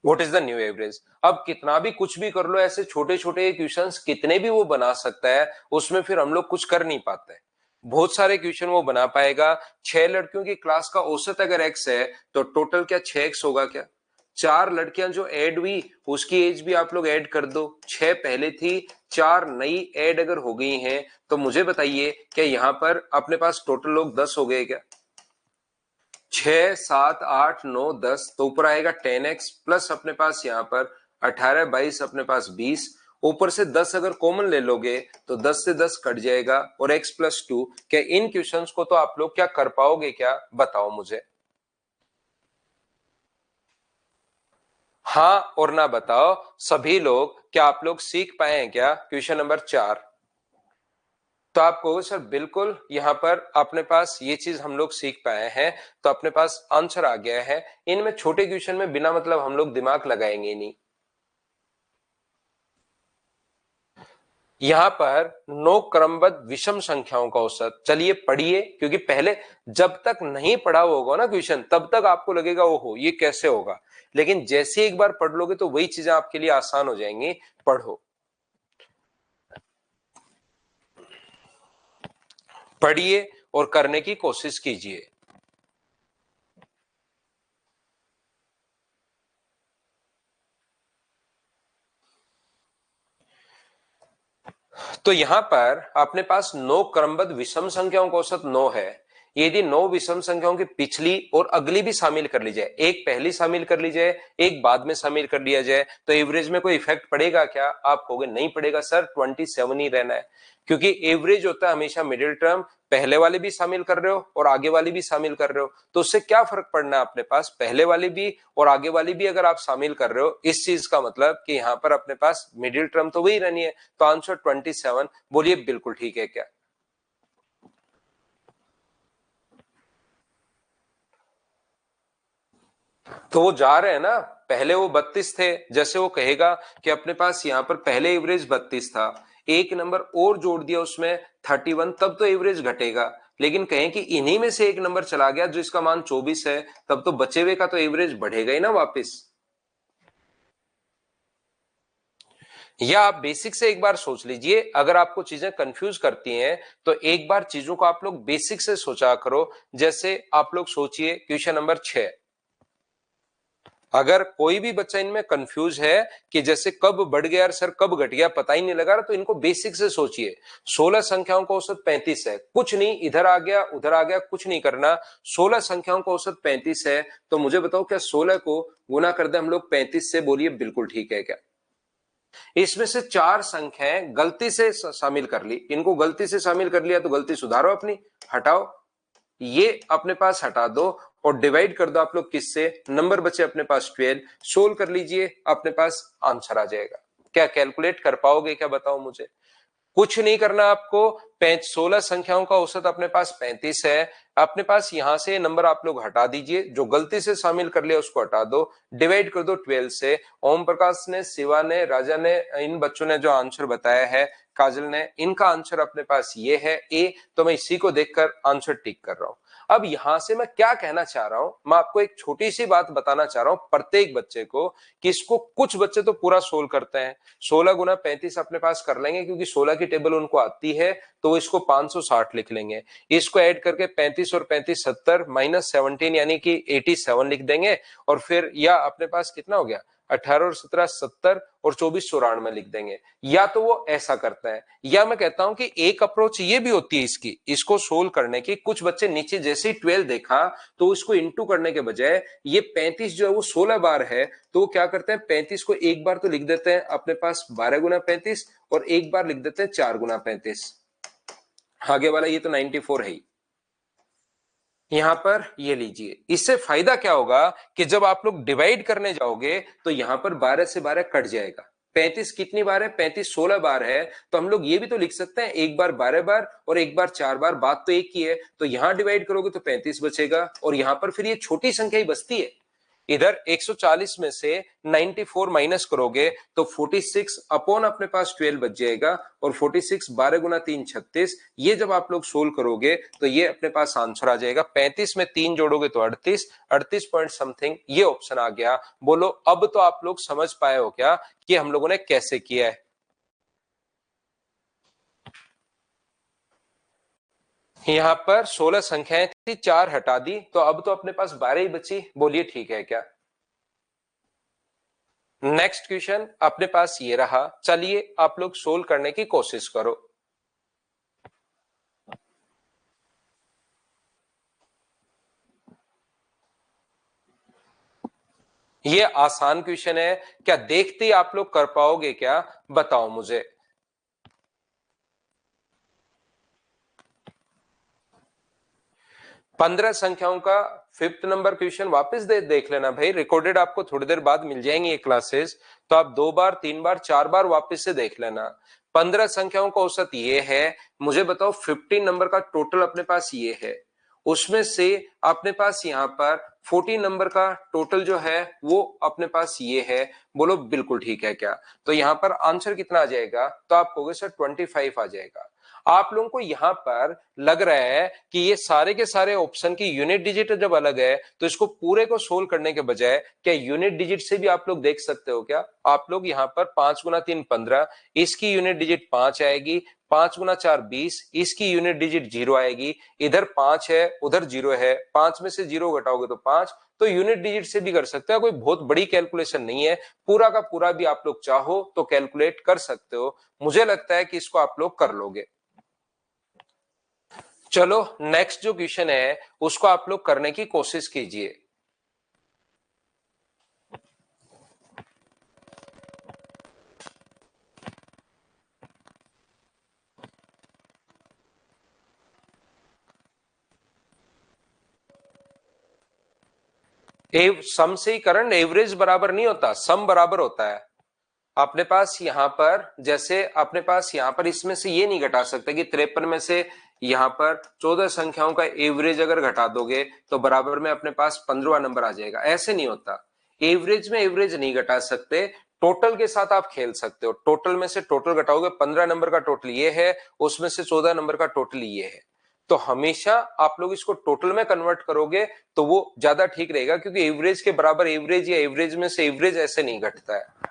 What is the new average? अब कितना भी कुछ भी कर लो, ऐसे छोटे छोटे क्वेश्चंस कितने भी वो बना सकता है, उसमें फिर हम लोग कुछ कर नहीं पाते। बहुत सारे क्वेश्चन वो बना पाएगा। 6 लड़कियों की क्लास का औसत अगर X है तो टोटल क्या 6X होगा क्या? 4 लड़कियां जो ऐड हुई उसकी एज भी आप लोग ऐड कर दो, 6 पहले थी, 4 नई ऐड अगर हो गई हैं, तो मुझे बताइए क्या यहाँ पर अपने पास टोटल लोग 10 हो गए क्या? 6 7 8 9 10, तो ऊपर आएगा 10x प्लस अपने पास यहाँ पर 18 22 अपने पास 20, ऊपर से 10 अगर कॉमन ले लोगे तो 10 से 10 कट जाएगा और x प्लस 2। क्या इन क्वेश्चंस को तो आप लोग क्या कर पाओगे क्या, बताओ मुझे। हाँ और ना बताओ सभी लोग, क्या आप लोग सीख पाए हैं क्या क्वेश्चन नंबर 4? तो आप कहोगे सर बिल्कुल, यहाँ पर अपने पास ये चीज हम लोग सीख पाए हैं, तो अपने पास आंसर आ गया है। इनमें छोटे क्वेश्चन में बिना मतलब हम लोग दिमाग लगाएंगे नहीं। यहां पर 9 क्रमबद्ध विषम संख्याओं का औसत, चलिए पढ़िए, क्योंकि पहले जब तक नहीं पढ़ा होगा ना क्वेश्चन तब तक आपको लगेगा ओहो ये कैसे होगा, लेकिन जैसे एक बार पढ़ लोगे तो वही चीजें आपके लिए आसान हो जाएंगी। पढ़ो, पढ़िए और करने की कोशिश कीजिए। तो यहां पर अपने पास 9 क्रमबद्ध विषम संख्याओं का औसत 9 है। यदि 9 विषम संख्याओं की पिछली और अगली भी शामिल कर ली जाए, एक पहली शामिल कर ली जाए, एक बाद में शामिल कर लिया जाए, तो एवरेज में कोई इफेक्ट पड़ेगा क्या? आप कहोगे नहीं पड़ेगा सर, 27 ही रहना है, क्योंकि एवरेज होता है हमेशा मिडिल टर्म, पहले वाले भी शामिल कर रहे हो और आगे वाली भी शामिल कर रहे हो, तो उससे क्या फर्क पड़ना है अपने पास, पहले वाली भी और आगे वाली भी अगर आप शामिल कर रहे हो, इस चीज का मतलब कि यहाँ पर अपने पास मिडिल टर्म तो वही रहनी है। तो आंसर 27। बोलिए बिल्कुल ठीक है क्या? तो वो जा रहे हैं ना, पहले वो 32 थे, जैसे वो कहेगा कि अपने पास यहाँ पर पहले एवरेज 32 था, एक नंबर और जोड़ दिया उसमें 31, तब तो एवरेज घटेगा। लेकिन कहें कि इन्हीं में से एक नंबर चला गया जो इसका मान 24 है, तब तो बचे हुए का तो एवरेज बढ़ेगा ही ना वापस। या आप बेसिक से एक बार सोच लीजिए, अगर आपको चीजें कंफ्यूज करती हैं तो एक बार चीजों को आप लोग बेसिक से सोचा करो। जैसे आप लोग सोचिए क्वेश्चन नंबर 6, अगर कोई भी बच्चा इनमें कंफ्यूज है कि जैसे कब बढ़ गया और सर कब घट गया पता ही नहीं लगा रहा, तो इनको बेसिक से सोचिए। 16 संख्याओं का औसत 35 है, कुछ नहीं, इधर आ गया उधर आ गया, कुछ नहीं करना। 16 संख्याओं का औसत 35 है, तो मुझे बताओ क्या 16 को गुना कर दे हम लोग 35 से? बोलिए बिल्कुल ठीक है क्या? इसमें से 4 संख्याएं गलती से शामिल कर ली, इनको गलती से शामिल कर लिया तो गलती सुधारो अपनी, हटाओ, ये अपने पास हटा दो और डिवाइड कर दो आप लोग किससे, नंबर बचे अपने पास 12, सोल्व कर लीजिए, अपने पास आंसर आ जाएगा। क्या कैलकुलेट कर पाओगे क्या, बताओ मुझे। कुछ नहीं करना आपको, 16 संख्याओं का औसत अपने पास 35 है, अपने पास यहां से नंबर आप लोग हटा दीजिए, जो गलती से शामिल कर लिया उसको हटा दो, डिवाइड कर दो 12 से। ओम प्रकाश ने, शिवा ने, राजा ने, इन बच्चों ने जो आंसर बताया है, काजल ने, इनका आंसर अपने पास ये है ए, तो मैं इसी को देखकर आंसर टिक कर रहा हूं। अब यहां से मैं क्या कहना चाह रहा हूं, मैं आपको एक छोटी सी बात बताना चाह रहा हूं प्रत्येक बच्चे को, कि इसको कुछ बच्चे तो पूरा सोल्व करते हैं। 16 गुना 35 अपने पास कर लेंगे, क्योंकि 16 की टेबल उनको आती है, तो वो इसको 560 लिख लेंगे। इसको ऐड करके 35 और 35 70 माइनस 17 यानी कि 87 लिख देंगे। और फिर या अपने पास कितना हो गया, 18 और 17 70 और 24 94 लिख देंगे। या तो वो ऐसा करता है, या मैं कहता हूं कि एक अप्रोच ये भी होती है इसकी, इसको सोल्व करने की। कुछ बच्चे नीचे जैसे ही 12 देखा तो इसको इंटू करने के बजाय ये 35 जो है वो 16 बार है, तो वो क्या करते हैं 35 को एक बार तो लिख देते हैं अपने पास 12 गुना 35 और एक बार लिख देते हैं 4 गुना 35। आगे वाला ये तो 94 है ही। यहां पर ये लीजिए, इससे फायदा क्या होगा कि जब आप लोग डिवाइड करने जाओगे तो यहां पर 12 से 12 कट जाएगा। 35 कितनी बार है, 35 16 बार है, तो हम लोग ये भी तो लिख सकते हैं एक बार 12 बार और एक बार 4 बार, बात तो एक ही है। तो यहां डिवाइड करोगे तो 35 बचेगा और यहां पर फिर ये छोटी संख्या ही बचती है। इधर 140 में से 94 माइनस करोगे तो 46 अपॉन अपने पास 12 बच जाएगा। और 46 12 गुना 3 36, ये जब आप लोग सोल्व करोगे तो ये अपने पास आंसर आ जाएगा। 35 में 3 जोड़ोगे तो 38, 38 पॉइंट समथिंग ये ऑप्शन आ गया। बोलो अब तो आप लोग समझ पाए हो क्या कि हम लोगों ने कैसे किया है। यहां पर 16 संख्याएं थी, 4 हटा दी, तो अब तो अपने पास 12 ही बची। बोलिए ठीक है क्या। नेक्स्ट क्वेश्चन अपने पास ये रहा, चलिए आप लोग सोल्व करने की कोशिश करो। ये आसान क्वेश्चन है, क्या देखते ही आप लोग कर पाओगे क्या, बताओ मुझे। 15 संख्याओं का 5th नंबर क्वेश्चन वापस देख लेना भाई, रिकॉर्डेड आपको थोड़ी देर बाद मिल जाएंगी ये क्लासेस, तो आप 2 बार 3 बार 4 बार वापस से देख लेना। 15 संख्याओं का औसत ये है, मुझे बताओ 15 नंबर का टोटल अपने पास ये है, उसमें से अपने पास यहाँ पर 14 नंबर का टोटल जो है वो अपने पास ये है। बोलो बिल्कुल ठीक है क्या। तो यहाँ पर आंसर कितना आ जाएगा, तो आप कहोगे सर 25 आ जाएगा। आप लोगों को यहां पर लग रहा है कि ये सारे के सारे ऑप्शन की यूनिट डिजिट जब अलग है, तो इसको पूरे को सोल्व करने के बजाय क्या यूनिट डिजिट से भी आप लोग देख सकते हो क्या। आप लोग यहां पर 5 गुना 3 15, इसकी यूनिट डिजिट 5 आएगी। 5 गुना 4 20, इसकी यूनिट डिजिट 0 आएगी। इधर 5 है उधर 0 है, 5 में से 0 घटाओगे तो 5, तो यूनिट डिजिट से भी कर सकते हो। कोई बहुत बड़ी कैलकुलेशन नहीं है, पूरा का पूरा भी आप लोग चाहो तो कैलकुलेट कर सकते हो। मुझे लगता है कि इसको आप लोग कर लोगे। चलो नेक्स्ट जो क्वेश्चन है उसको आप लोग करने की कोशिश कीजिए। सम से ही करण एवरेज बराबर नहीं होता, सम बराबर होता है। अपने पास यहां पर जैसे अपने पास यहां पर इसमें से ये नहीं घटा सकते कि 53 में से यहां पर 14 संख्याओं का एवरेज अगर घटा दोगे तो बराबर में अपने पास 15वां नंबर आ जाएगा, ऐसे नहीं होता। एवरेज में एवरेज नहीं घटा सकते, टोटल के साथ आप खेल सकते हो। टोटल में से टोटल घटाओगे, 15 नंबर का टोटल ये है, उसमें से 14 नंबर का टोटल ये है। तो हमेशा आप लोग इसको टोटल में कन्वर्ट करोगे तो वो ज्यादा ठीक रहेगा, क्योंकि एवरेज के बराबर एवरेज या एवरेज में से एवरेज ऐसे नहीं घटता है।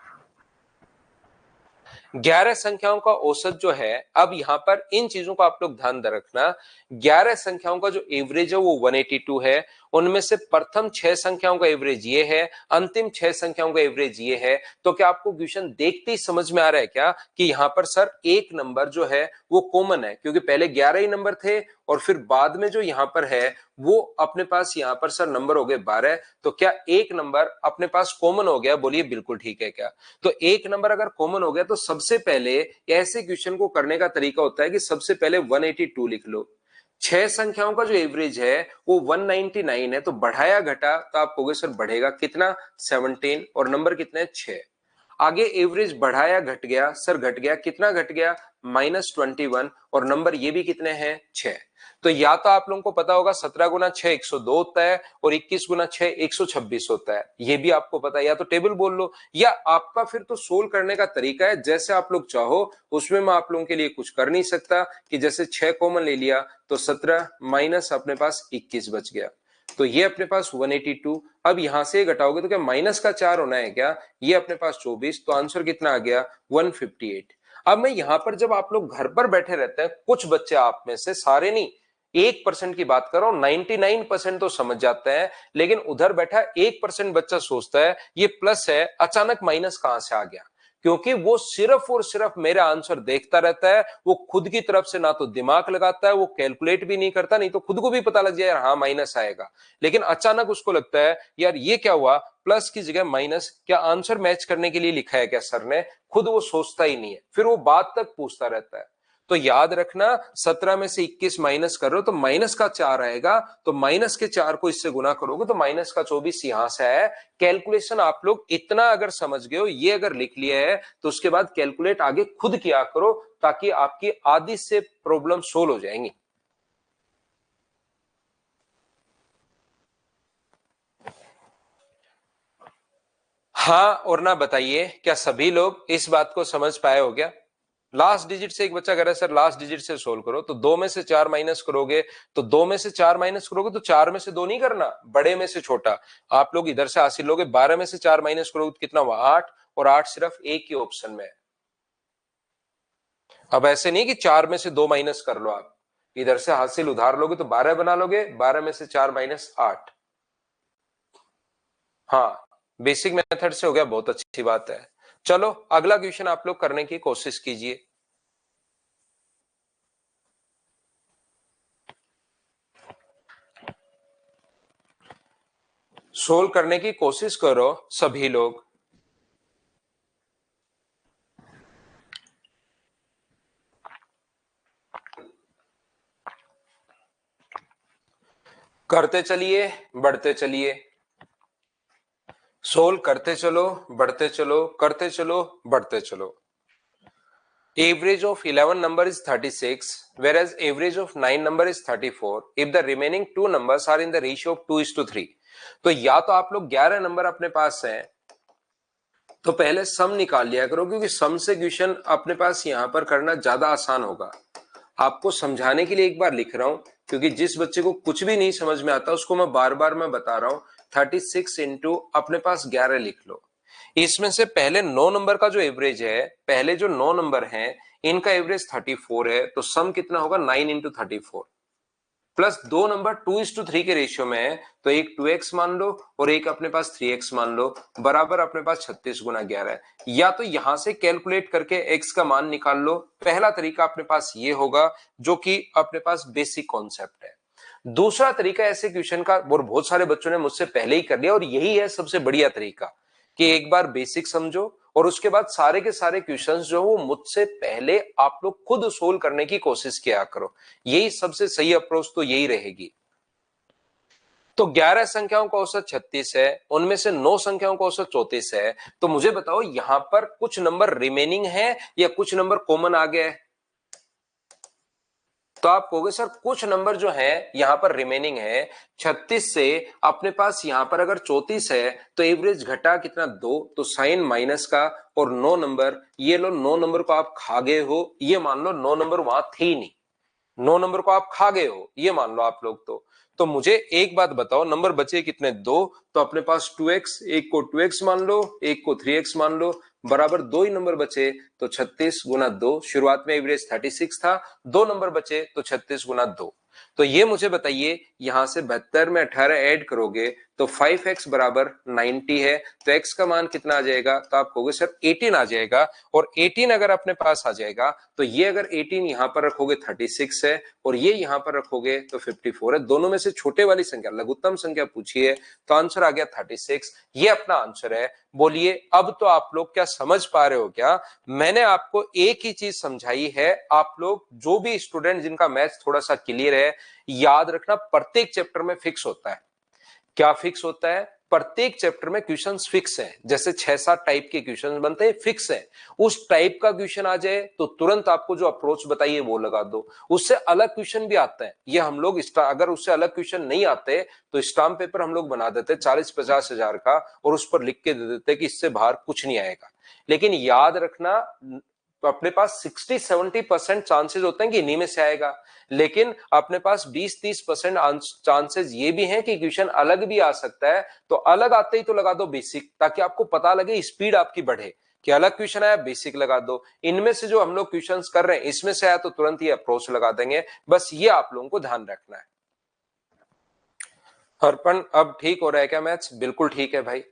11 संख्याओं का औसत जो है, अब यहां पर इन चीजों को आप लोग ध्यान रखना। 11 संख्याओं का जो एवरेज है वो 182 है। उनमें से प्रथम 6 संख्याओं का एवरेज ये है, अंतिम 6 संख्याओं का एवरेज ये है। तो क्या आपको क्वेश्चन देखते ही समझ में आ रहा है क्या कि यहां पर सर एक नंबर जो है वो कॉमन है, क्योंकि पहले 11 ही नंबर थे और फिर बाद में जो यहां पर है वो अपने पास यहां पर सर नंबर हो गए 12। तो क्या एक नंबर अपने पास कॉमन हो गया, बोलिए बिल्कुल ठीक है क्या। तो एक नंबर अगर कॉमन हो गया तो सबसे पहले ऐसे क्वेश्चन को करने का तरीका होता है कि सबसे पहले 182 लिख लो। 6 संख्याओं का जो एवरेज है वो 199 है, तो बढ़ाया घटा तो आप कहोगे सर बढ़ेगा कितना 17, और नंबर कितने 6। आगे एवरेज बढ़ाया घट गया, सर घट गया कितना घट गया -21 और नंबर ये भी कितने हैं 6। तो या तो आप लोगों को पता होगा 17 गुना 6 102 होता है और 21 गुना 6 126 होता है, ये भी आपको पता है, या तो टेबल बोल लो या आपका फिर तो सोल्व करने का तरीका है जैसे आप लोग चाहो, उसमें मैं आप लोगों के लिए कुछ कर नहीं सकता कि जैसे 6 कॉमन ले लिया तो 17 माइनस अपने पास 21 बच गया, तो ये अपने पास 182। अब यहां से घटाओगे तो क्या माइनस का 4 होना है क्या, ये अपने पास 24, तो आंसर कितना आ गया 158। अब मैं यहां पर जब आप लोग घर पर बैठे रहते हैं, कुछ बच्चे आप में से, सारे नहीं, 1% की बात कर रहा हूं, 99% तो समझ जाते हैं, लेकिन उधर बैठा 1% बच्चा सोचता है ये प्लस है, अचानक माइनस कहां से आ गया, क्योंकि वो सिर्फ और सिर्फ मेरा आंसर देखता रहता है, वो खुद की तरफ से ना तो दिमाग लगाता है, वो कैलकुलेट भी नहीं करता, नहीं तो खुद को भी पता लग जाए यार हाँ माइनस आएगा, लेकिन अचानक उसको लगता है यार ये क्या हुआ, प्लस की जगह माइनस, क्या आंसर मैच करने के लिए लिखा है क्या सर ने, खुद वो सोचता ही नहीं है, फिर वो बात तक पूछता रहता है। तो याद रखना 17 में से 21 माइनस कर रहे हो तो माइनस का 4 आएगा, तो माइनस के 4 को इससे गुना करोगे तो माइनस का 24 यहां से है। कैलकुलेशन आप लोग इतना अगर समझ गए हो, ये अगर लिख लिया है तो उसके बाद कैलकुलेट आगे खुद किया करो, ताकि आपकी आधी से प्रॉब्लम सोल्व हो जाएंगी। हाँ और ना बताइए, क्या सभी लोग इस बात को समझ पाए हो क्या? लास्ट डिजिट से एक बच्चा कह रहा है सर लास्ट डिजिट से सोल्व करो, तो 2 में से 4 माइनस करोगे, तो 2 में से 4 माइनस करोगे तो 4 में से 2 नहीं करना, बड़े में से छोटा। आप लोग इधर से हासिल लोगे, 12 में से 4 माइनस करोगे तो कितना हुआ 8, और 8 सिर्फ एक ही ऑप्शन में है। अब ऐसे नहीं कि 4 में से 2 माइनस कर लो, आप इधर से हासिल उधार लोगे तो 12 बना लोगे, 12 में से 4 माइनस 8। हाँ, बेसिक मेथड से हो गया, बहुत अच्छी बात है। चलो अगला क्वेश्चन आप लोग करने की कोशिश कीजिए। सोल्व करने की कोशिश करो सभी लोग। करते चलिए, बढ़ते चलिए, सोल्व करते चलो, बढ़ते चलो, करते चलो, बढ़ते चलो। Average of 11 number is 36, whereas average of 9 number is 34 if the remaining two numbers are in the ratio of 2:3। तो या तो आप लोग 11 नंबर अपने पास हैं तो पहले सम निकाल लिया करो, क्योंकि सम से क्वेश्चन अपने पास यहां पर करना ज्यादा आसान होगा। आपको समझाने के लिए एक बार लिख रहा हूं, क्योंकि जिस बच्चे को कुछ भी नहीं समझ में आता उसको मैं बार बार मैं बता रहा हूं। 36 इंटू अपने पास 11 लिख लो। इसमें से पहले 9 नंबर का जो एवरेज है, पहले जो 9 नंबर हैं इनका एवरेज 34 है, तो सम कितना होगा 9 इंटू 34, प्लस 2 नंबर 2:3 के रेशियो में है, तो एक 2x मान लो और एक अपने पास 3x मान लो, बराबर अपने पास 36 गुना 11 है। या तो यहां से कैलकुलेट करके x का मान निकाल लो, पहला तरीका अपने पास ये होगा जो कि अपने पास बेसिक कॉन्सेप्ट है। दूसरा तरीका ऐसे क्वेश्चन का, और बहुत सारे बच्चों ने मुझसे पहले ही कर लिया, और यही है सबसे बढ़िया तरीका कि एक बार बेसिक समझो और उसके बाद सारे के सारे क्वेश्चंस जो वो मुझसे पहले आप लोग खुद सोल्व करने की कोशिश किया करो। यही सबसे सही अप्रोच तो यही रहेगी। तो 11 संख्याओं का औसत 36 है, उनमें से 9 संख्याओं का औसत 34 है, तो मुझे बताओ यहां पर कुछ नंबर रिमेनिंग है या कुछ नंबर कॉमन आ गया है? तो आप कहोगे सर कुछ नंबर जो है यहां पर रिमेनिंग है, 36 से अपने पास यहां पर अगर 34 है तो एवरेज घटा कितना 2, तो साइन माइनस का, और 9 नंबर, ये लो 9 नंबर को आप खा गए हो, ये मान लो 9 नंबर वहां थे ही नहीं, 9 नंबर को आप खा गए हो ये मान लो आप लोग। तो मुझे एक बात बताओ, नंबर बचे कितने 2, तो अपने पास 2x, एक को 2x मान लो, एक को 3x मान लो, बराबर 2 ही नंबर बचे, तो 36 गुना 2, शुरुआत में एवरेज 36 था, 2 नंबर बचे तो 36 गुना 2। तो ये मुझे बताइए यहां से 72 में 18 ऐड करोगे तो 5x बराबर 90 है, तो x का मान कितना आ जाएगा, तो आप कहोगे सर 18 आ जाएगा, और 18 अगर अपने पास आ जाएगा तो ये अगर 18 यहां पर रखोगे 36 है, और ये यहां पर रखोगे तो 54 है, दोनों में से छोटे वाली संख्या लघुत्तम संख्या पूछी है, तो आंसर आ गया 36। ये अपना आंसर है। बोलिए अब तो आप लोग क्या समझ पा रहे हो क्या? मैंने आपको एक ही चीज समझाई है, आप लोग जो भी स्टूडेंट जिनका मैथ्स थोड़ा सा क्लियर है, याद रखना प्रत्येक चैप्टर में फिक्स होता है। क्या फिक्स होता है? प्रत्येक चैप्टर में क्वेश्चंस फिक्स हैं, जैसे 6-7 टाइप के क्वेश्चंस बनते हैं, फिक्स हैं। उस टाइप का क्वेश्चन आ जाए तो तुरंत आपको जो अप्रोच बताइए वो लगा दो। उससे अलग क्वेश्चन भी आते हैं, ये हम लोग अगर उससे अलग क्वेश्चन नहीं आते तो स्टाम्प पेपर हम लोग बना देते 40-50 हजार का और उस पर लिख के दे देते कि इससे बाहर कुछ नहीं आएगा। लेकिन याद रखना, तो अपने पास 60-70% चांसेस होते हैं कि इन्हीं में से आएगा, लेकिन अपने पास 20-30% चांसेस ये भी हैं कि क्वेश्चन अलग भी आ सकता है। तो अलग आते ही तो लगा दो बेसिक, ताकि आपको पता लगे, स्पीड आपकी बढ़े कि अलग क्वेश्चन आया बेसिक लगा दो। इनमें से जो हम लोग क्वेश्चंस कर रहे हैं इसमें से आया तो तुरंत ये अप्रोच लगा देंगे। बस ये आप लोगों को ध्यान रखना है। अर्पण, अब ठीक हो रहा है क्या मैथ्स? बिल्कुल ठीक है भाई।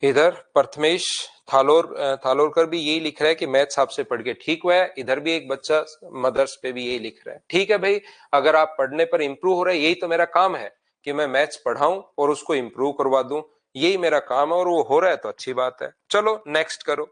इधर प्रथमेश थालोरकर भी यही लिख रहा है कि मैथ्स आपसे पढ़ के ठीक हुआ है। इधर भी एक बच्चा मदर्स पे भी यही लिख रहा है। ठीक है भाई, अगर आप पढ़ने पर इंप्रूव हो रहे हैं, यही तो मेरा काम है कि मैं मैथ्स पढ़ाऊं और उसको इंप्रूव करवा दूं, यही मेरा काम है, और वो हो रहा है तो अच्छी बात है। चलो नेक्स्ट करो।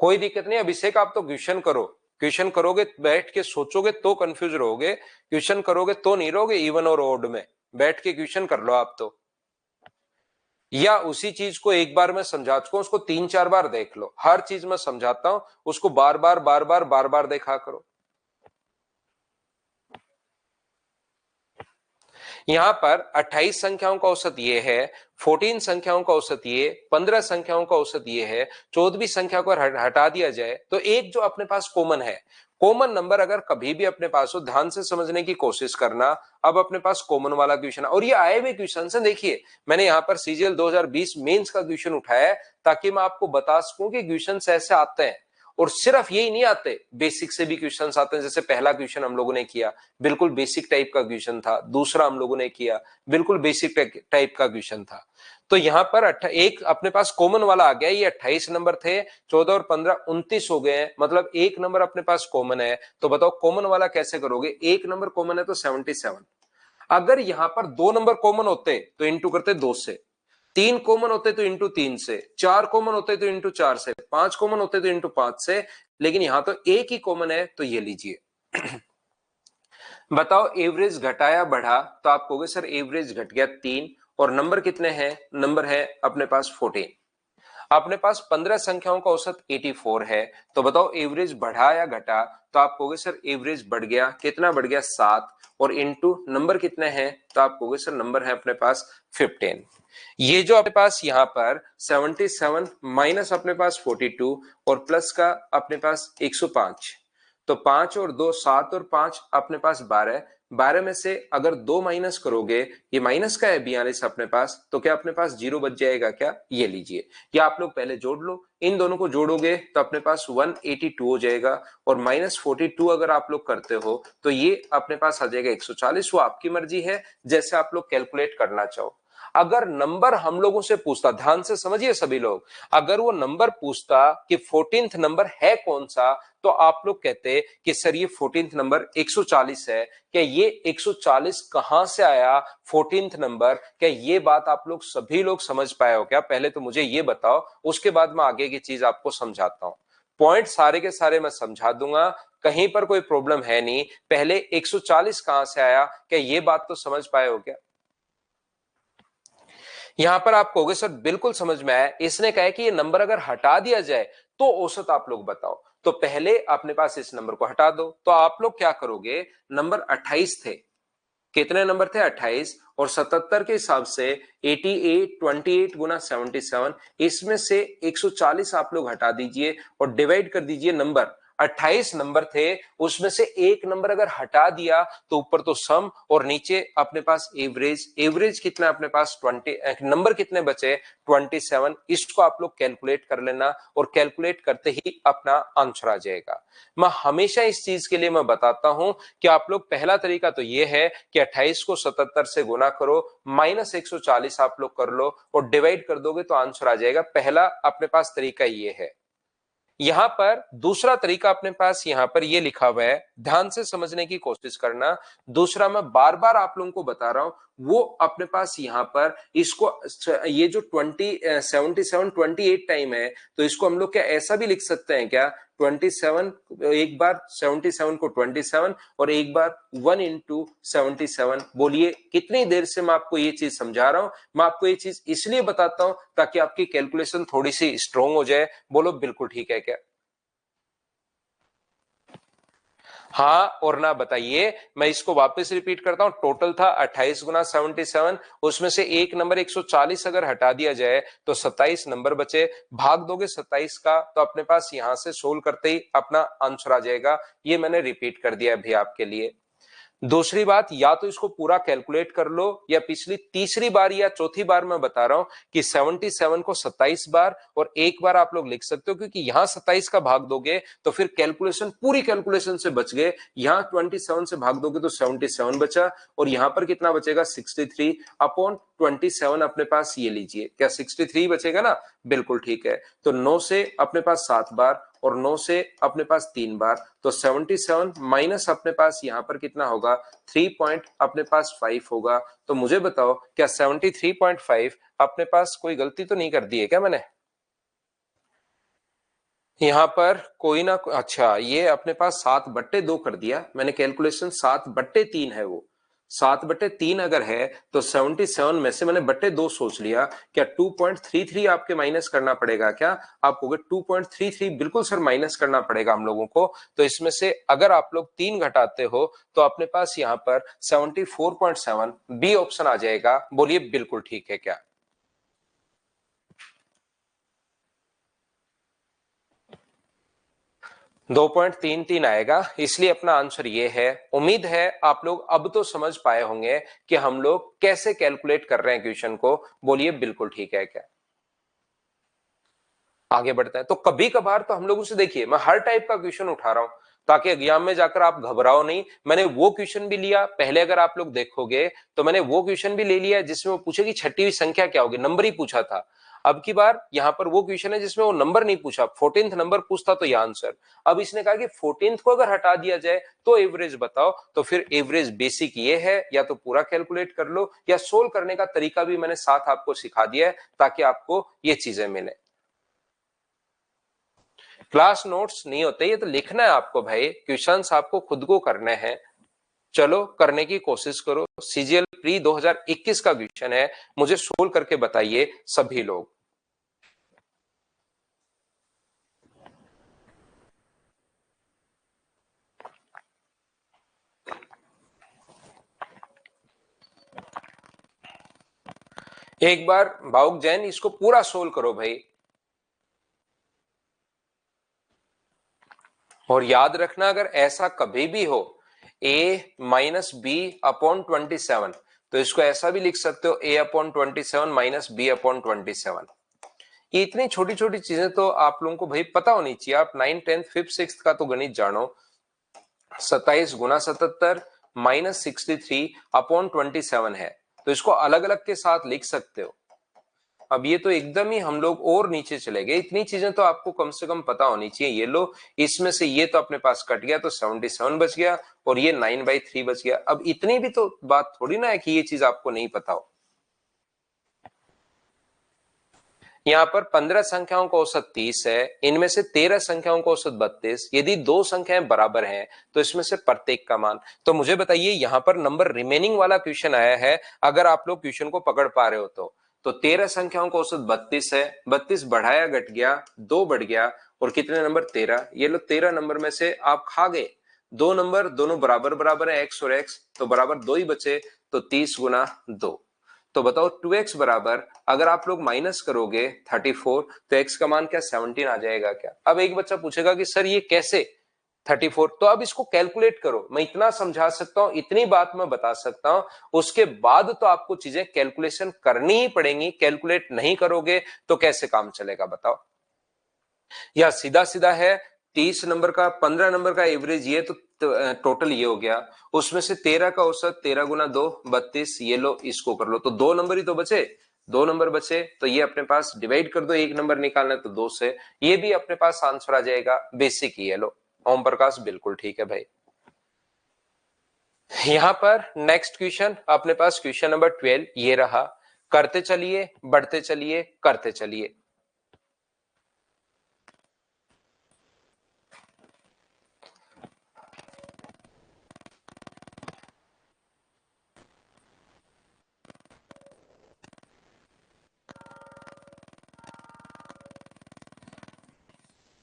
कोई दिक्कत नहीं अभिषेक, आप तो क्वेश्चन करो। क्वेश्चन करोगे, बैठ के सोचोगे तो कंफ्यूज रहोगे, क्वेश्चन करोगे तो नहीं रहोगे इवन और ओड में। बैठ के क्वेश्चन कर लो आप तो, या उसी चीज को एक बार मैं समझा चुका हूं, उसको 3-4 बार देख लो। हर चीज मैं समझाता हूं, उसको बार बार बार बार बार बार देखा करो। यहां पर 28 संख्याओं का औसत ये है, 14 संख्याओं का औसत ये, 15 संख्याओं का औसत ये है, 14वीं संख्या को हटा दिया जाए तो एक जो अपने पास कॉमन है, कॉमन नंबर अगर कभी भी अपने पास हो, ध्यान से समझने की कोशिश करना। अब अपने पास कॉमन वाला क्वेश्चन है और ये आए हुए क्वेश्चन है। देखिए मैंने यहाँ पर सीजीएल 2020 मेंस का क्वेश्चन उठाया है ताकि मैं आपको बता सकूं कि क्वेश्चन ऐसे आते हैं। और सिर्फ यही नहीं आते, बेसिक से भी क्वेश्चंस आते हैं। जैसे पहला क्वेश्चन हम लोगों ने किया, बिल्कुल बेसिक टाइप का क्वेश्चन था। दूसरा हम लोगों ने किया, बिल्कुल बेसिक टाइप का क्वेश्चन था। तो यहाँ पर एक अपने पास कॉमन वाला आ गया। ये 28 नंबर थे, 14 और 15 29 हो गए हैं, मतलब एक नंबर अपने पास कॉमन है। तो बताओ कॉमन वाला कैसे करोगे? एक नंबर कॉमन है तो 77। अगर यहां पर 2 नंबर कॉमन होते तो इंटू करते 2 से, 3 कॉमन होते तो इंटू 3 से, 4 कॉमन होते तो इंटू 4 से, 5 कॉमन होते तो इंटू 5 से। लेकिन यहां तो एक ही कॉमन है, तो ये लीजिए। बताओ एवरेज घटा या बढ़ा? तो आप कहोगे सर एवरेज घट गया 3, और नंबर कितने हैं? नंबर है अपने पास 14। अपने पास 15 संख्याओं का औसत 84 है। तो बताओ एवरेज बढ़ा या घटा? तो आप कहोगे सर एवरेज बढ़ गया। कितना बढ़ गया? 7, और इंटू नंबर कितने हैं? तो आप कहोगे सर नंबर है अपने पास 15। ये जो अपने पास यहाँ पर 77 माइनस अपने पास 42 और प्लस का अपने पास 105, तो 5 और 2 7 और 5 अपने पास 12। 12 में से अगर 2 माइनस करोगे, ये माइनस का है 42 अपने पास, तो क्या अपने पास 0 बच जाएगा क्या? ये लीजिए, या आप लोग पहले जोड़ लो। इन दोनों को जोड़ोगे तो अपने पास 182 हो जाएगा, और माइनस 42 अगर आप लोग करते हो तो ये अपने पास आ जाएगा 140। वो आपकी मर्जी है, जैसे आप लोग कैलकुलेट करना चाहो। अगर नंबर हम लोगों से पूछता, ध्यान से समझिए सभी लोग, अगर वो नंबर पूछता कि 14th नंबर है कौन सा, तो आप लोग कहते कि सर ये 14th नंबर 140 है। क्या ये 140 कहां से आया 14th नंबर? क्या ये बात आप लोग सभी लोग समझ पाए हो क्या? पहले तो मुझे ये बताओ, उसके बाद मैं आगे की चीज आपको समझाता हूं। पॉइंट सारे के सारे मैं समझा दूंगा, कहीं पर कोई प्रॉब्लम है नहीं। पहले 140 कहां से आया, क्या ये बात तो समझ पाए हो क्या? यहां पर आप कहोगे सर बिल्कुल समझ में आया, इसने कहा कि ये नंबर अगर हटा दिया जाए तो औसत आप लोग बताओ। तो पहले अपने पास इस नंबर को हटा दो। तो आप लोग क्या करोगे? नंबर 28 थे, कितने नंबर थे? 28, और 77 के हिसाब से 88, 28 गुना 77, इसमें से 140 आप लोग हटा दीजिए और डिवाइड कर दीजिए नंबर। 28 नंबर थे, उसमें से एक नंबर अगर हटा दिया तो ऊपर तो सम और नीचे अपने पास एवरेज। एवरेज कितना अपने पास 20, नंबर कितने बचे? 27। इसको आप लोग कैलकुलेट कर लेना, और कैलकुलेट करते ही अपना आंसर आ जाएगा। मैं हमेशा इस चीज के लिए मैं बताता हूं कि आप लोग, पहला तरीका तो ये है कि 28 को 77 से गुना करो, माइनस 140 आप लोग कर लो और डिवाइड कर दोगे तो आंसर आ जाएगा। पहला अपने पास तरीका ये है। यहां पर दूसरा तरीका अपने पास यहां पर ये लिखा हुआ है, ध्यान से समझने की कोशिश करना। दूसरा मैं बार बार आप लोगों को बता रहा हूं, वो अपने पास यहाँ पर इसको ये जो 77 28 टाइम है, तो इसको हम लोग क्या ऐसा भी लिख सकते हैं क्या, 27 एक बार 77 को 27 और एक बार 1 इंटू 77। बोलिए कितनी देर से मैं आपको ये चीज समझा रहा हूं, मैं आपको ये चीज इसलिए बताता हूं ताकि आपकी कैलकुलेशन थोड़ी सी स्ट्रोंग हो जाए। बोलो बिल्कुल ठीक है क्या? हाँ और ना बताइए। मैं इसको वापस रिपीट करता हूं, टोटल था 28 गुना 77, उसमें से एक नंबर 140 अगर हटा दिया जाए तो 27 नंबर बचे। भाग दोगे 27 का तो अपने पास यहां से सोल्व करते ही अपना आंसर आ जाएगा। ये मैंने रिपीट कर दिया अभी आपके लिए। दूसरी बात, या तो इसको पूरा कैलकुलेट कर लो या पिछली तीसरी बार या चौथी बार मैं बता रहा हूं कि 77 को 27 बार और एक बार आप लोग लिख सकते हो, क्योंकि यहां 27 का भाग दोगे तो फिर कैलकुलेशन पूरी कैलकुलेशन से बच गए। यहां 27 से भाग दोगे तो 77 बचा और यहां पर कितना बचेगा 63 अपॉन 27। अपने पास ये लीजिए, क्या 63 बचेगा ना? बिल्कुल ठीक है। तो 9 से अपने पास 7 बार और 9 से अपने पास 3 बार, तो 77 माइनस अपने पास यहां पर कितना होगा 3 पॉइंट अपने पास 5 होगा। तो मुझे बताओ क्या 73.5 अपने पास कोई गलती तो नहीं कर दी है क्या मैंने यहां पर? कोई ना अच्छा, ये अपने पास 7/2 कर दिया मैंने कैलकुलेशन, 7/3 है वो। 7/3 अगर है तो 77 में से मैंने बट्टे 2 सोच लिया। क्या 2.33 आपके माइनस करना पड़ेगा क्या? आप कहोगे 2.33 बिल्कुल सर माइनस करना पड़ेगा हम लोगों को। तो इसमें से अगर आप लोग 3 घटाते हो तो अपने पास यहाँ पर 74.7 बी ऑप्शन आ जाएगा। बोलिए बिल्कुल ठीक है क्या? 2.33 आएगा, इसलिए अपना आंसर ये है। उम्मीद है आप लोग अब तो समझ पाए होंगे कि हम लोग कैसे कैलकुलेट कर रहे हैं क्वेश्चन को। बोलिए बिल्कुल ठीक है क्या? आगे बढ़ते हैं। तो कभी कभार तो हम लोग उसे, देखिए मैं हर टाइप का क्वेश्चन उठा रहा हूं ताकि एग्जाम में जाकर आप घबराओ नहीं। मैंने वो क्वेश्चन भी लिया पहले, अगर आप लोग देखोगे तो मैंने वो क्वेश्चन भी ले लिया जिसमें वो पूछे कि छठी संख्या क्या होगी, नंबर ही पूछा था। अब की बार यहां पर वो क्वेश्चन है जिसमें वो नंबर नहीं पूछा, 14th नंबर पूछता तो यह आंसर। अब इसने कहा कि 14th को अगर हटा दिया जाए तो एवरेज बताओ। तो फिर एवरेज बेसिक ये है, या तो पूरा कैलकुलेट कर लो या सोल्व करने का तरीका भी मैंने साथ आपको सिखा दिया है ताकि आपको ये चीजें मिले। क्लास नोट्स नहीं होते, ये तो लिखना है आपको भाई, क्वेश्चंस आपको खुद को करने हैं। चलो करने की कोशिश करो। सीजीएल प्री 2021 का क्वेश्चन है, मुझे सोल्व करके बताइए सभी लोग। एक बार भावुक जैन इसको पूरा सोल्व करो भाई। और याद रखना, अगर ऐसा कभी भी हो a-b/27, तो इसको ऐसा भी लिख सकते हो a/27 माइनस b/27। ये इतनी छोटी छोटी चीजें तो आप लोगों को भाई पता होनी चाहिए। आप 9th 10th 5th 6th का तो गणित जानो। 27 गुना 77 माइनस 63/27 है, तो इसको अलग अलग के साथ लिख सकते हो। अब ये तो एकदम ही हम लोग और नीचे चले गए, इतनी चीजें तो आपको कम से कम पता होनी चाहिए। ये लो, इसमें से ये तो अपने पास कट गया तो 77 बच गया और ये 9/3 बच गया। अब इतनी भी तो बात थोड़ी ना है कि ये चीज आपको नहीं पता हो। यहाँ पर 15 संख्याओं का औसत 30 है, इनमें से 13 संख्याओं का औसत 32। यदि दो संख्याएं बराबर हैं तो इसमें से प्रत्येक का मान। तो मुझे बताइए, यहाँ पर नंबर रिमेनिंग वाला क्वेश्चन आया है, अगर आप लोग क्वेश्चन को पकड़ पा रहे हो तो 13 संख्याओं का औसत 32 है, 32 बढ़ाया घट गया, 2 बढ़ गया और कितने नंबर 13। ये लो 13 नंबर में से आप खा गए 2 नंबर, दोनों बराबर बराबर है एक्स और एक्स, तो बराबर 2 ही बचे। तो 30 गुना 2, तो बताओ 2x बराबर, अगर आप लोग माइनस करोगे 34 तो x का मान क्या 17 आ जाएगा क्या? अब एक बच्चा पूछेगा कि सर ये कैसे 34, तो अब इसको कैलकुलेट करो। मैं इतना समझा सकता हूं, इतनी बात मैं बता सकता हूं, उसके बाद तो आपको चीजें कैलकुलेशन करनी ही पड़ेंगी। कैलकुलेट नहीं करोगे तो कैसे काम चलेगा बताओ? या सीधा सीधा है, 30 नंबर का 15 नंबर का एवरेज ये तो टोटल ये हो गया, उसमें से 13 का औसत 13 गुना 2 32। ये लो, इसको कर लो तो 2 नंबर ही तो बचे, 2 नंबर बचे तो ये अपने पास डिवाइड कर दो, एक नंबर निकालना है तो 2 से, ये भी अपने पास आंसर आ जाएगा। बेसिक ही है। लो ओम प्रकाश बिल्कुल ठीक है भाई। यहां पर नेक्स्ट क्वेश्चन अपने पास क्वेश्चन नंबर 12 ये रहा। करते चलिए, बढ़ते चलिए, करते चलिए।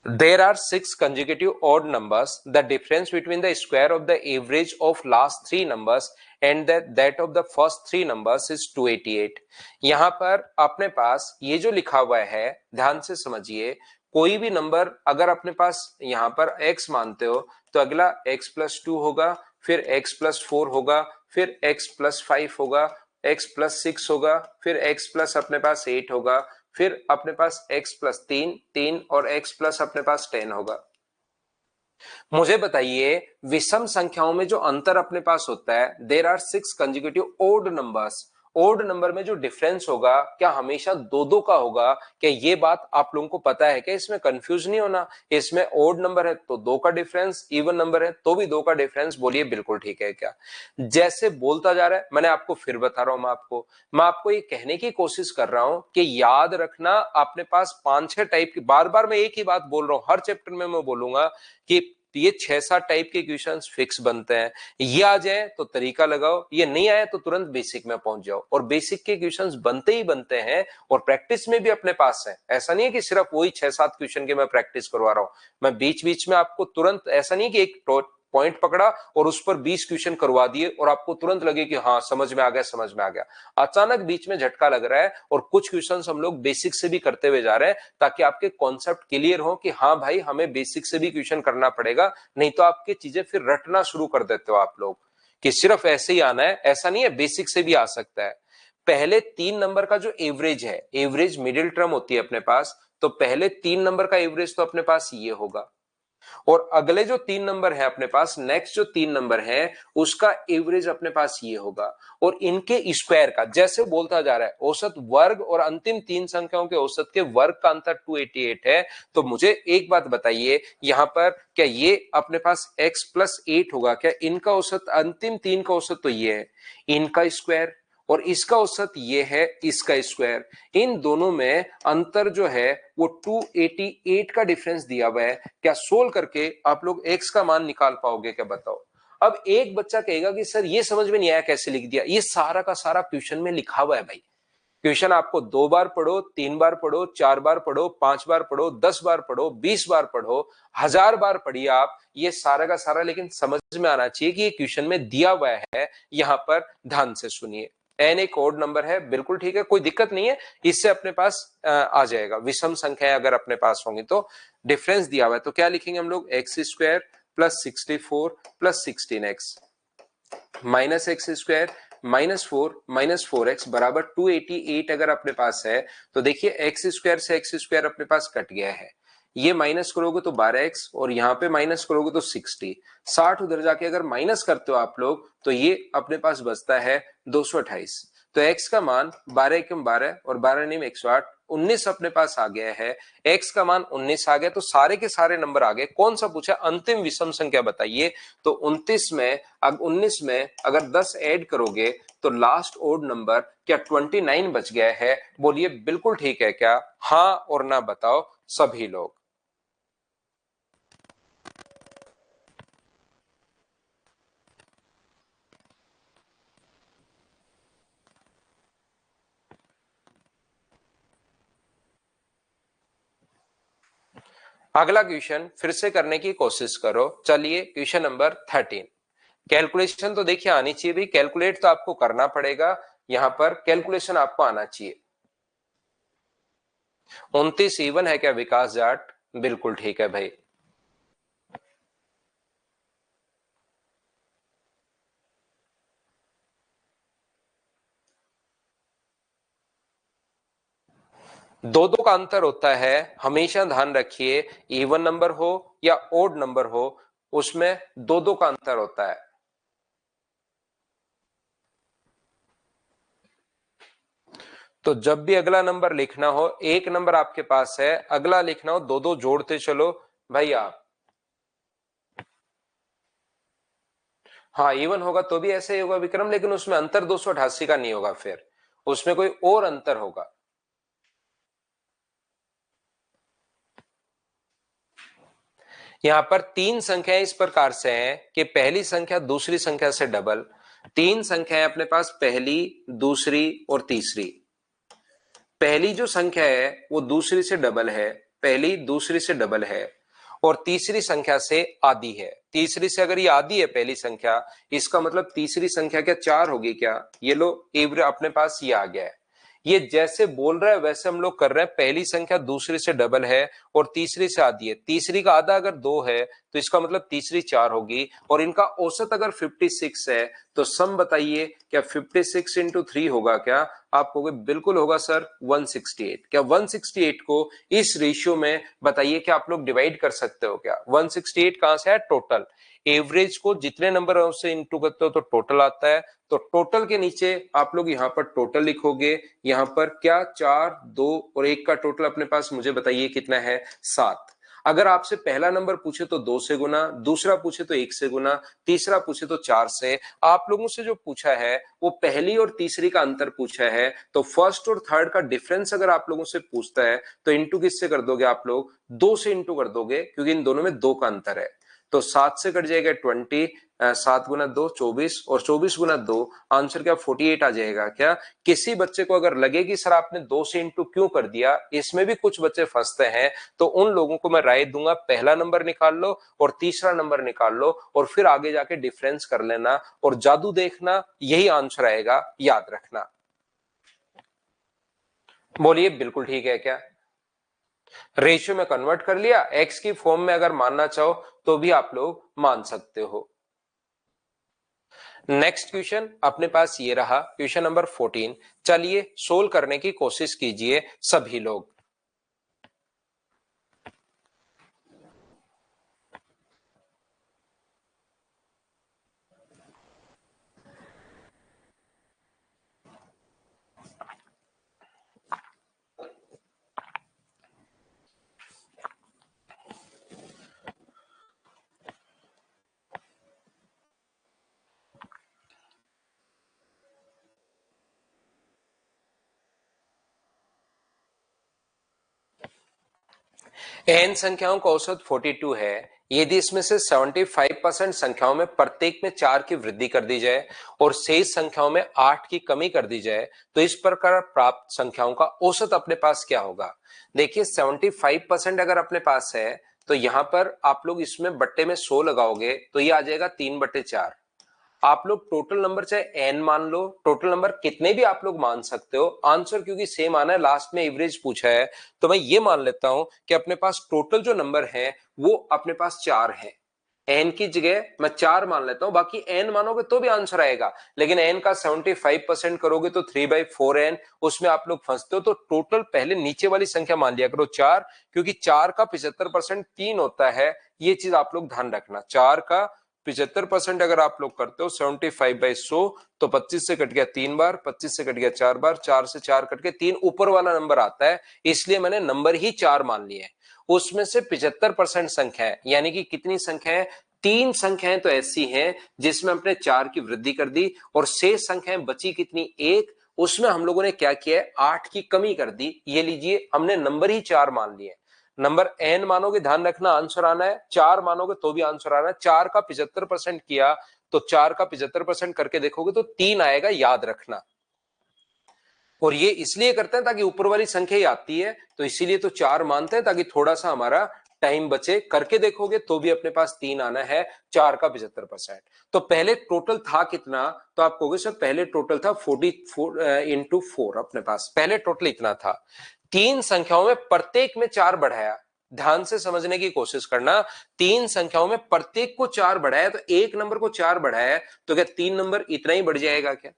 There are six consecutive odd numbers. The difference between the square of the average of last three numbers and that of the first three numbers is 288. यहां पर अपने पास ये जो लिखा हुआ है ध्यान से समझिए। कोई भी नंबर अगर अपने पास यहां पर x मानते हो तो अगला x प्लस 2 होगा, फिर x प्लस 4 होगा, फिर x प्लस 5 होगा, x प्लस 6 होगा, फिर x प्लस अपने पास 8 होगा, फिर अपने पास x प्लस 3 और x प्लस अपने पास 10 होगा। मुझे बताइए विषम संख्याओं में जो अंतर अपने पास होता है, there are six consecutive odd numbers. Odd number में जो डिफरेंस होगा क्या हमेशा दो दो का होगा? क्या ये बात आप लोगों को पता है? क्या इसमें कंफ्यूज नहीं होना? इसमें ओड नंबर है तो दो का डिफरेंस, इवन नंबर है तो भी दो का डिफरेंस। बोलिए बिल्कुल ठीक है क्या? जैसे बोलता जा रहा है, मैंने आपको फिर बता रहा हूं, मैं आपको ये कहने की कोशिश कर रहा हूं कि याद रखना अपने पास पांच छह टाइप की, बार बार मैं एक ही बात बोल रहा हूं, हर चैप्टर में मैं बोलूंगा कि ये 6-7 टाइप के क्वेश्चंस फिक्स बनते हैं। ये आ जाए तो तरीका लगाओ, ये नहीं आए तो तुरंत बेसिक में पहुंच जाओ। और बेसिक के क्वेश्चंस बनते ही बनते हैं और प्रैक्टिस में भी अपने पास है। ऐसा नहीं है कि सिर्फ वही 6-7 क्वेश्चन के मैं प्रैक्टिस करवा रहा हूं। मैं बीच बीच में आपको तुरंत, ऐसा नहीं कि एक पॉइंट पकड़ा और उस पर 20 क्वेश्चन करवा दिए और आपको तुरंत लगे कि हाँ समझ में आ गया, समझ में आ गया। अचानक बीच में झटका लग रहा है और कुछ क्वेश्चंस हम लोग बेसिक से भी करते हुए जा रहे हैं ताकि आपके कॉन्सेप्ट क्लियर हो कि हाँ भाई हमें बेसिक से भी क्वेश्चन करना पड़ेगा। नहीं तो आपकी चीजें फिर रटना शुरू कर देते हो आप लोग कि सिर्फ ऐसे ही आना है। ऐसा नहीं है, बेसिक से भी आ सकता है। पहले 3 नंबर का जो एवरेज है, एवरेज मिडिल टर्म होती है अपने पास, तो पहले 3 नंबर का एवरेज तो अपने पास ये होगा और अगले जो 3 नंबर है अपने पास, नेक्स्ट जो 3 नंबर है उसका एवरेज अपने पास ये होगा। और इनके स्क्वायर का जैसे बोलता जा रहा है, औसत वर्ग और अंतिम 3 संख्याओं के औसत के वर्ग का अंतर 288 है। तो मुझे एक बात बताइए, यहां पर क्या ये अपने पास x प्लस 8 होगा? क्या इनका औसत, अंतिम 3 का औसत तो ये है, इनका स्क्वायर और इसका औसत ये है, इसका स्क्वायर। इन दोनों में अंतर जो है वो 288 का डिफरेंस दिया हुआ है। क्या सोल्व करके आप लोग x का मान निकाल पाओगे? क्या बताओ। अब एक बच्चा कहेगा कि सर ये समझ में नहीं आया, कैसे लिख दिया? ये सारा का सारा क्वेश्चन में लिखा हुआ है भाई। क्वेश्चन आपको 2 बार पढ़ो, 3 बार पढ़ो, 4 बार पढ़ो, 5 बार पढ़ो, 10 बार पढ़ो, 20 बार पढ़ो, 1000 बार पढ़िए आप, ये सारा का सारा, लेकिन समझ में आना चाहिए कि ये क्वेश्चन में दिया हुआ है। यहां पर ध्यान से सुनिए। एन एक ओड नंबर है, बिल्कुल ठीक है, कोई दिक्कत नहीं है, इससे अपने पास आ जाएगा। विषम संख्या अगर अपने पास होंगी तो डिफरेंस दिया हुआ है तो क्या लिखेंगे हम लोग? X square plus 64 plus 16x minus x square -4 बराबर 288 अगर अपने पास है तो देखिए एक्स स्क्वायर से एक्स स्क्वायर अपने पास कट गया है। ये माइनस करोगे तो 12x और यहाँ पे माइनस करोगे तो 60 उधर जाके अगर माइनस करते हो आप लोग तो ये अपने पास बचता है 228। तो x का मान 12 एकम 12 और 12 नीम 108, 19 अपने पास आ गया है। x का मान 19 आ गया तो सारे के सारे नंबर आ गए। कौन सा पूछा? अंतिम विषम संख्या बताइए। तो 29 में, अब 19 में अगर 10 ऐड करोगे तो लास्ट ओड नंबर क्या 29 बच गया है? बोलिए बिल्कुल ठीक है क्या? हाँ और ना बताओ सभी लोग। अगला क्वेश्चन फिर से करने की कोशिश करो। चलिए क्वेश्चन नंबर 13। कैलकुलेशन तो देखिए आनी चाहिए भाई, कैलकुलेट तो आपको करना पड़ेगा। यहां पर कैलकुलेशन आपको आना चाहिए। 29 इवन है क्या विकास जाट? बिल्कुल ठीक है भाई। दो दो का अंतर होता है, हमेशा ध्यान रखिए। इवन नंबर हो या ओड नंबर हो, उसमें दो दो का अंतर होता है। तो जब भी अगला नंबर लिखना हो, एक नंबर आपके पास है, अगला लिखना हो, दो दो जोड़ते चलो भाई आप। हाँ इवन होगा तो भी ऐसे ही होगा विक्रम, लेकिन उसमें अंतर 288 का नहीं होगा, फिर उसमें कोई और अंतर होगा। यहां पर तीन संख्याएं इस प्रकार से हैं कि पहली संख्या दूसरी संख्या से डबल। तीन संख्याएं अपने पास, पहली, दूसरी और तीसरी। पहली जो संख्या है वो दूसरी से डबल है, पहली दूसरी से डबल है, और तीसरी संख्या से आधी है। तीसरी से अगर ये आधी है पहली संख्या, इसका मतलब तीसरी संख्या क्या चार होगी क्या? ये लो एवरे अपने पास ये आ गया है। ये जैसे बोल रहा है वैसे हम लोग कर रहे हैं। पहली संख्या दूसरी से डबल है और तीसरी से आधी है। तीसरी का आधा अगर दो है तो इसका मतलब तीसरी चार होगी, और इनका औसत अगर 56 है तो सम बताइए क्या 56 इंटू 3 होगा क्या? आप कहोगे बिल्कुल होगा सर 168। क्या 168 को इस रेशियो में बताइए क्या आप लोग डिवाइड कर सकते हो क्या? 168 कहां से है? टोटल। एवरेज को जितने नंबर से इंटू करते हो तो टोटल आता है। तो टोटल के नीचे आप लोग यहां पर टोटल लिखोगे। यहां पर क्या चार, दो और एक का टोटल अपने पास मुझे बताइए कितना है? 7। अगर आपसे पहला नंबर पूछे तो 2 से गुना, दूसरा पूछे तो 1 से गुना, तीसरा पूछे तो 4 से। आप लोगों से जो पूछा है वो पहली और तीसरी का अंतर पूछा है, तो फर्स्ट और थर्ड का डिफरेंस अगर आप लोगों से पूछता है तो इंटू किससे कर दोगे आप लोग? 2 से इंटू कर दोगे, क्योंकि इन दोनों में 2 का अंतर है। तो 7 से कट जाएगा 20, 7 गुना 2 24, और 24 गुना 2 आंसर क्या 48 आ जाएगा क्या? किसी बच्चे को अगर लगे कि सर आपने 2 से इंटू क्यों कर दिया, इसमें भी कुछ बच्चे फंसते हैं, तो उन लोगों को मैं राय दूंगा पहला नंबर निकाल लो और तीसरा नंबर निकाल लो, और फिर आगे जाके डिफरेंस कर लेना और जादू देखना, यही आंसर आएगा, याद रखना। बोलिए बिल्कुल ठीक है क्या? रेशियो में कन्वर्ट कर लिया, एक्स की फॉर्म में अगर मानना चाहो तो भी आप लोग मान सकते हो। नेक्स्ट क्वेश्चन अपने पास ये रहा, क्वेश्चन नंबर 14। चलिए सोल्व करने की कोशिश कीजिए सभी लोग। एन संख्याओं का औसत 42 है। यदि इसमें से 75% संख्याओं में प्रत्येक में 4 की वृद्धि कर दी जाए और शेष संख्याओं में 8 की कमी कर दी जाए तो इस प्रकार प्राप्त संख्याओं का औसत अपने पास क्या होगा? देखिए 75% अगर अपने पास है तो यहां पर आप लोग इसमें बट्टे में 100 लगाओगे तो ये आ जाएगा 3/4। आप लोग टोटल नंबर चाहे एन मान लो, टोटल नंबर कितने भी आप लोग मान सकते हो, आंसर क्योंकि सेम आना है, लास्ट में एवरेज पूछा है, तो मैं ये मान लेता हूं कि अपने पास टोटल जो नंबर है वो अपने पास 4 है। एन की जगह मैं 4 मान लेता हूं, बाकी एन मानोगे तो भी आंसर आएगा, लेकिन एन का 75% करोगे तो 3/4 एन, उसमें आप लोग फंसते हो। तो टोटल पहले नीचे वाली संख्या मान लिया करो 4, क्योंकि 4 का 75% 3 होता है। ये चीज आप लोग ध्यान रखना, 4 का 75% अगर आप लोग करते हो 75/100, तो 25 से कट गया 3 बार, 25 से कट गया 4 बार, 4 से 4 कट के 3 ऊपर वाला नंबर आता है, इसलिए मैंने नंबर ही 4 मान लिए। उसमें से 75% संख्या है, यानी कि कितनी संख्या है? 3 संख्याएं तो ऐसी हैं जिसमें हमने 4 की वृद्धि कर दी, और शेष संख्याएं बची कितनी? 1। उसमें हम लोगों ने क्या किया है? 8 की कमी कर दी। ये लीजिए हमने नंबर ही 4 मान लिए। नंबर एन मानोगे, ध्यान रखना आंसर आना है, 4 मानोगे तो भी आंसर आना है। 4 का 75% किया तो 4 का 75% करके देखोगे तो 3 आएगा, याद रखना। और ये इसलिए करते हैं ताकि ऊपर वाली संख्या ही आती है, तो इसीलिए तो 4 मानते हैं ताकि थोड़ा सा हमारा टाइम बचे। करके देखोगे तो भी अपने पास 3 आना है, 4 का 75%। तो पहले टोटल था कितना? तो आप कहोगे सर पहले टोटल था 44 इंटू 4, अपने पास पहले टोटल इतना था। तीन संख्याओं में प्रत्येक में 4 बढ़ाया, ध्यान से समझने की कोशिश करना। तीन संख्याओं में प्रत्येक को 4 बढ़ाया, तो एक नंबर को 4 बढ़ाया, तो क्या 3 नंबर इतना ही बढ़ जाएगा क्या?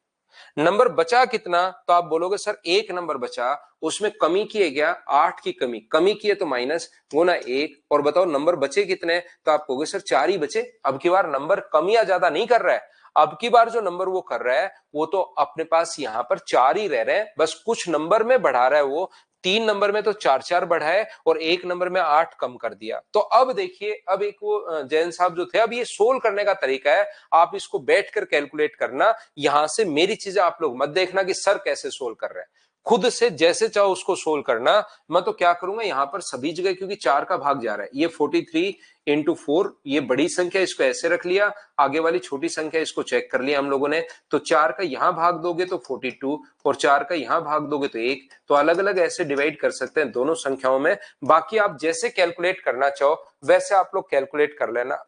नंबर बचा कितना? तो आप बोलोगे सर एक नंबर बचा, उसमें कमी किए गया 8 की कमी, कमी किए तो माइनस गुना 1, और बताओ नंबर बचे कितने? तो आप कहोगे सर 4 ही बचे। अब की बार नंबर कम या ज्यादा नहीं कर रहा है, अब की बार जो नंबर वो कर रहा है वो तो अपने पास यहां पर 4 ही रह रहे हैं, बस कुछ नंबर में बढ़ा रहा है वो। 3 नंबर में तो 4-4 बढ़ाए और 1 नंबर में 8 कम कर दिया। तो अब देखिए, अब एक वो जैन साहब जो थे, अब ये सोल्व करने का तरीका है, आप इसको बैठकर कैलकुलेट करना। यहां से मेरी चीजें आप लोग मत देखना कि सर कैसे सोल्व कर रहे हैं, खुद से जैसे चाहो उसको सोल्व करना। मैं तो क्या करूंगा, यहां पर सभी जगह क्योंकि 4 का भाग जा रहा है, ये 43 इंटू 4, ये बड़ी संख्या, इसको ऐसे रख लिया, आगे वाली छोटी संख्या इसको चेक कर लिया हम लोगों ने। तो 4 का यहां भाग दोगे तो 42, और 4 का यहां भाग दोगे तो 1। तो अलग अलग ऐसे डिवाइड कर सकते हैं दोनों संख्याओं में। बाकी आप जैसे कैलकुलेट करना चाहो वैसे आप लोग कैलकुलेट कर लेना।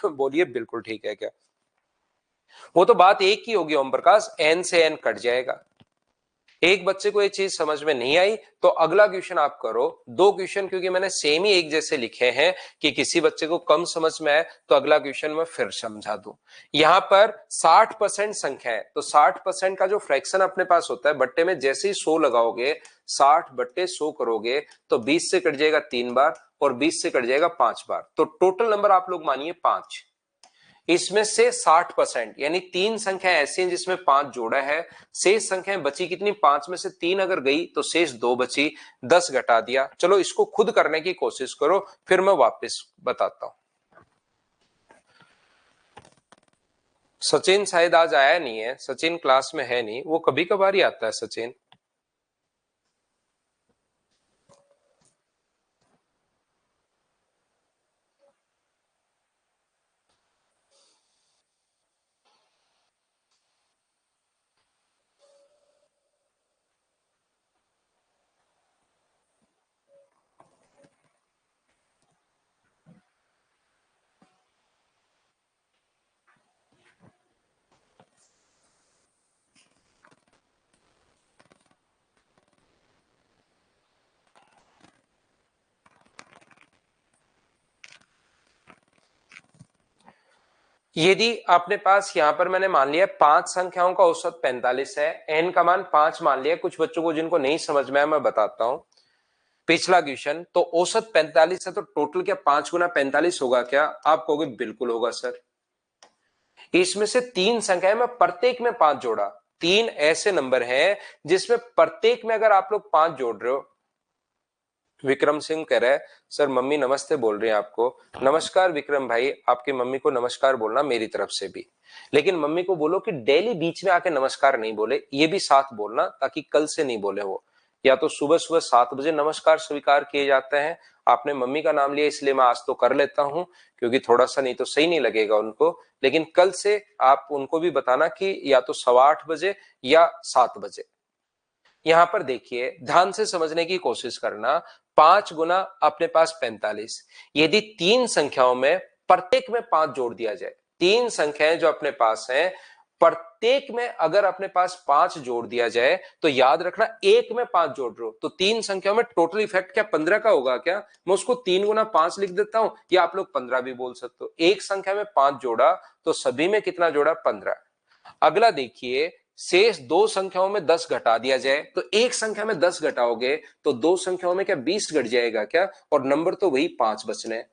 बोलिए बिल्कुल ठीक है क्या? वो तो बात एक ही होगी ओम प्रकाश, n से n कट जाएगा। एक बच्चे को ये चीज समझ में नहीं आई तो अगला क्वेश्चन आप करो। 2 क्वेश्चन क्योंकि मैंने सेम ही एक जैसे लिखे हैं कि किसी बच्चे को कम समझ में आए तो अगला क्वेश्चन मैं फिर समझा दूं। यहां पर 60% संख्या है, तो 60% का जो फ्रैक्शन अपने पास होता है, बट्टे में जैसे ही 100 लगाओगे, 60 बट्टे 100 करोगे तो 20 से कट जाएगा 3 बार और 20 से कट जाएगा 5 बार, तो टोटल नंबर आप लोग मानिए 5। इसमें से 60% यानी 3 संख्या ऐसी हैं जिसमें 5 जोड़ा है, शेष संख्याएं बची कितनी, 5 में से 3 अगर गई तो शेष 2 बची, 10 घटा दिया। चलो इसको खुद करने की कोशिश करो, फिर मैं वापस बताता हूं। सचिन शायद आज आया नहीं है, सचिन क्लास में है नहीं, वो कभी कभार ही आता है सचिन। यदि अपने पास यहां पर मैंने मान लिया 5 संख्याओं का औसत 45 है, n का मान 5 मान लिया। कुछ बच्चों को जिनको नहीं समझ में आया मैं बताता हूं। पिछला क्वेश्चन तो औसत 45 है, तो टोटल क्या 5 गुना 45 होगा क्या? आप कहोगे बिल्कुल होगा सर। इसमें से 3 संख्याएं, मैं प्रत्येक में 5 जोड़ा। 3 ऐसे नंबर हैं जिसमें प्रत्येक में अगर आप लोग 5 जोड़ रहे हो। विक्रम सिंह कह रहा है सर मम्मी नमस्ते बोल रही है आपको। नमस्कार विक्रम भाई, आपकी मम्मी को नमस्कार बोलना मेरी तरफ से भी। लेकिन मम्मी को बोलो कि डेली बीच में आके नमस्कार नहीं बोले, ये भी साथ बोलना, ताकि कल से नहीं बोले वो। या तो सुबह सुबह 7 बजे नमस्कार स्वीकार किए जाते हैं। आपने मम्मी का नाम लिया इसलिए मैं आज तो कर लेता हूं, क्योंकि थोड़ा सा नहीं तो सही नहीं लगेगा उनको। लेकिन कल से आप उनको भी बताना कि या तो 8:15 बजे या 7 बजे। यहां पर देखिए, ध्यान से समझने की कोशिश करना। 5 गुना अपने पास 45, यदि 3 संख्याओं में प्रत्येक में 5 जोड़ दिया जाए, 3 संख्याएं जो अपने पास हैं, प्रत्येक में अगर अपने पास 5 जोड़ दिया जाए, तो याद रखना एक में 5 जोड़ रहे हो तो 3 संख्याओं में टोटल इफेक्ट क्या 15 का होगा क्या? मैं उसको 3 गुना 5 लिख देता हूं, या आप लोग 15 भी बोल सकते हो। एक संख्या में 5 जोड़ा तो सभी में कितना जोड़ा? 15। अगला देखिए, शेष 2 संख्याओं में 10 घटा दिया जाए, तो एक संख्या में 10 घटाओगे तो 2 संख्याओं में क्या 20 घट जाएगा क्या? और नंबर तो वही 5 बचने।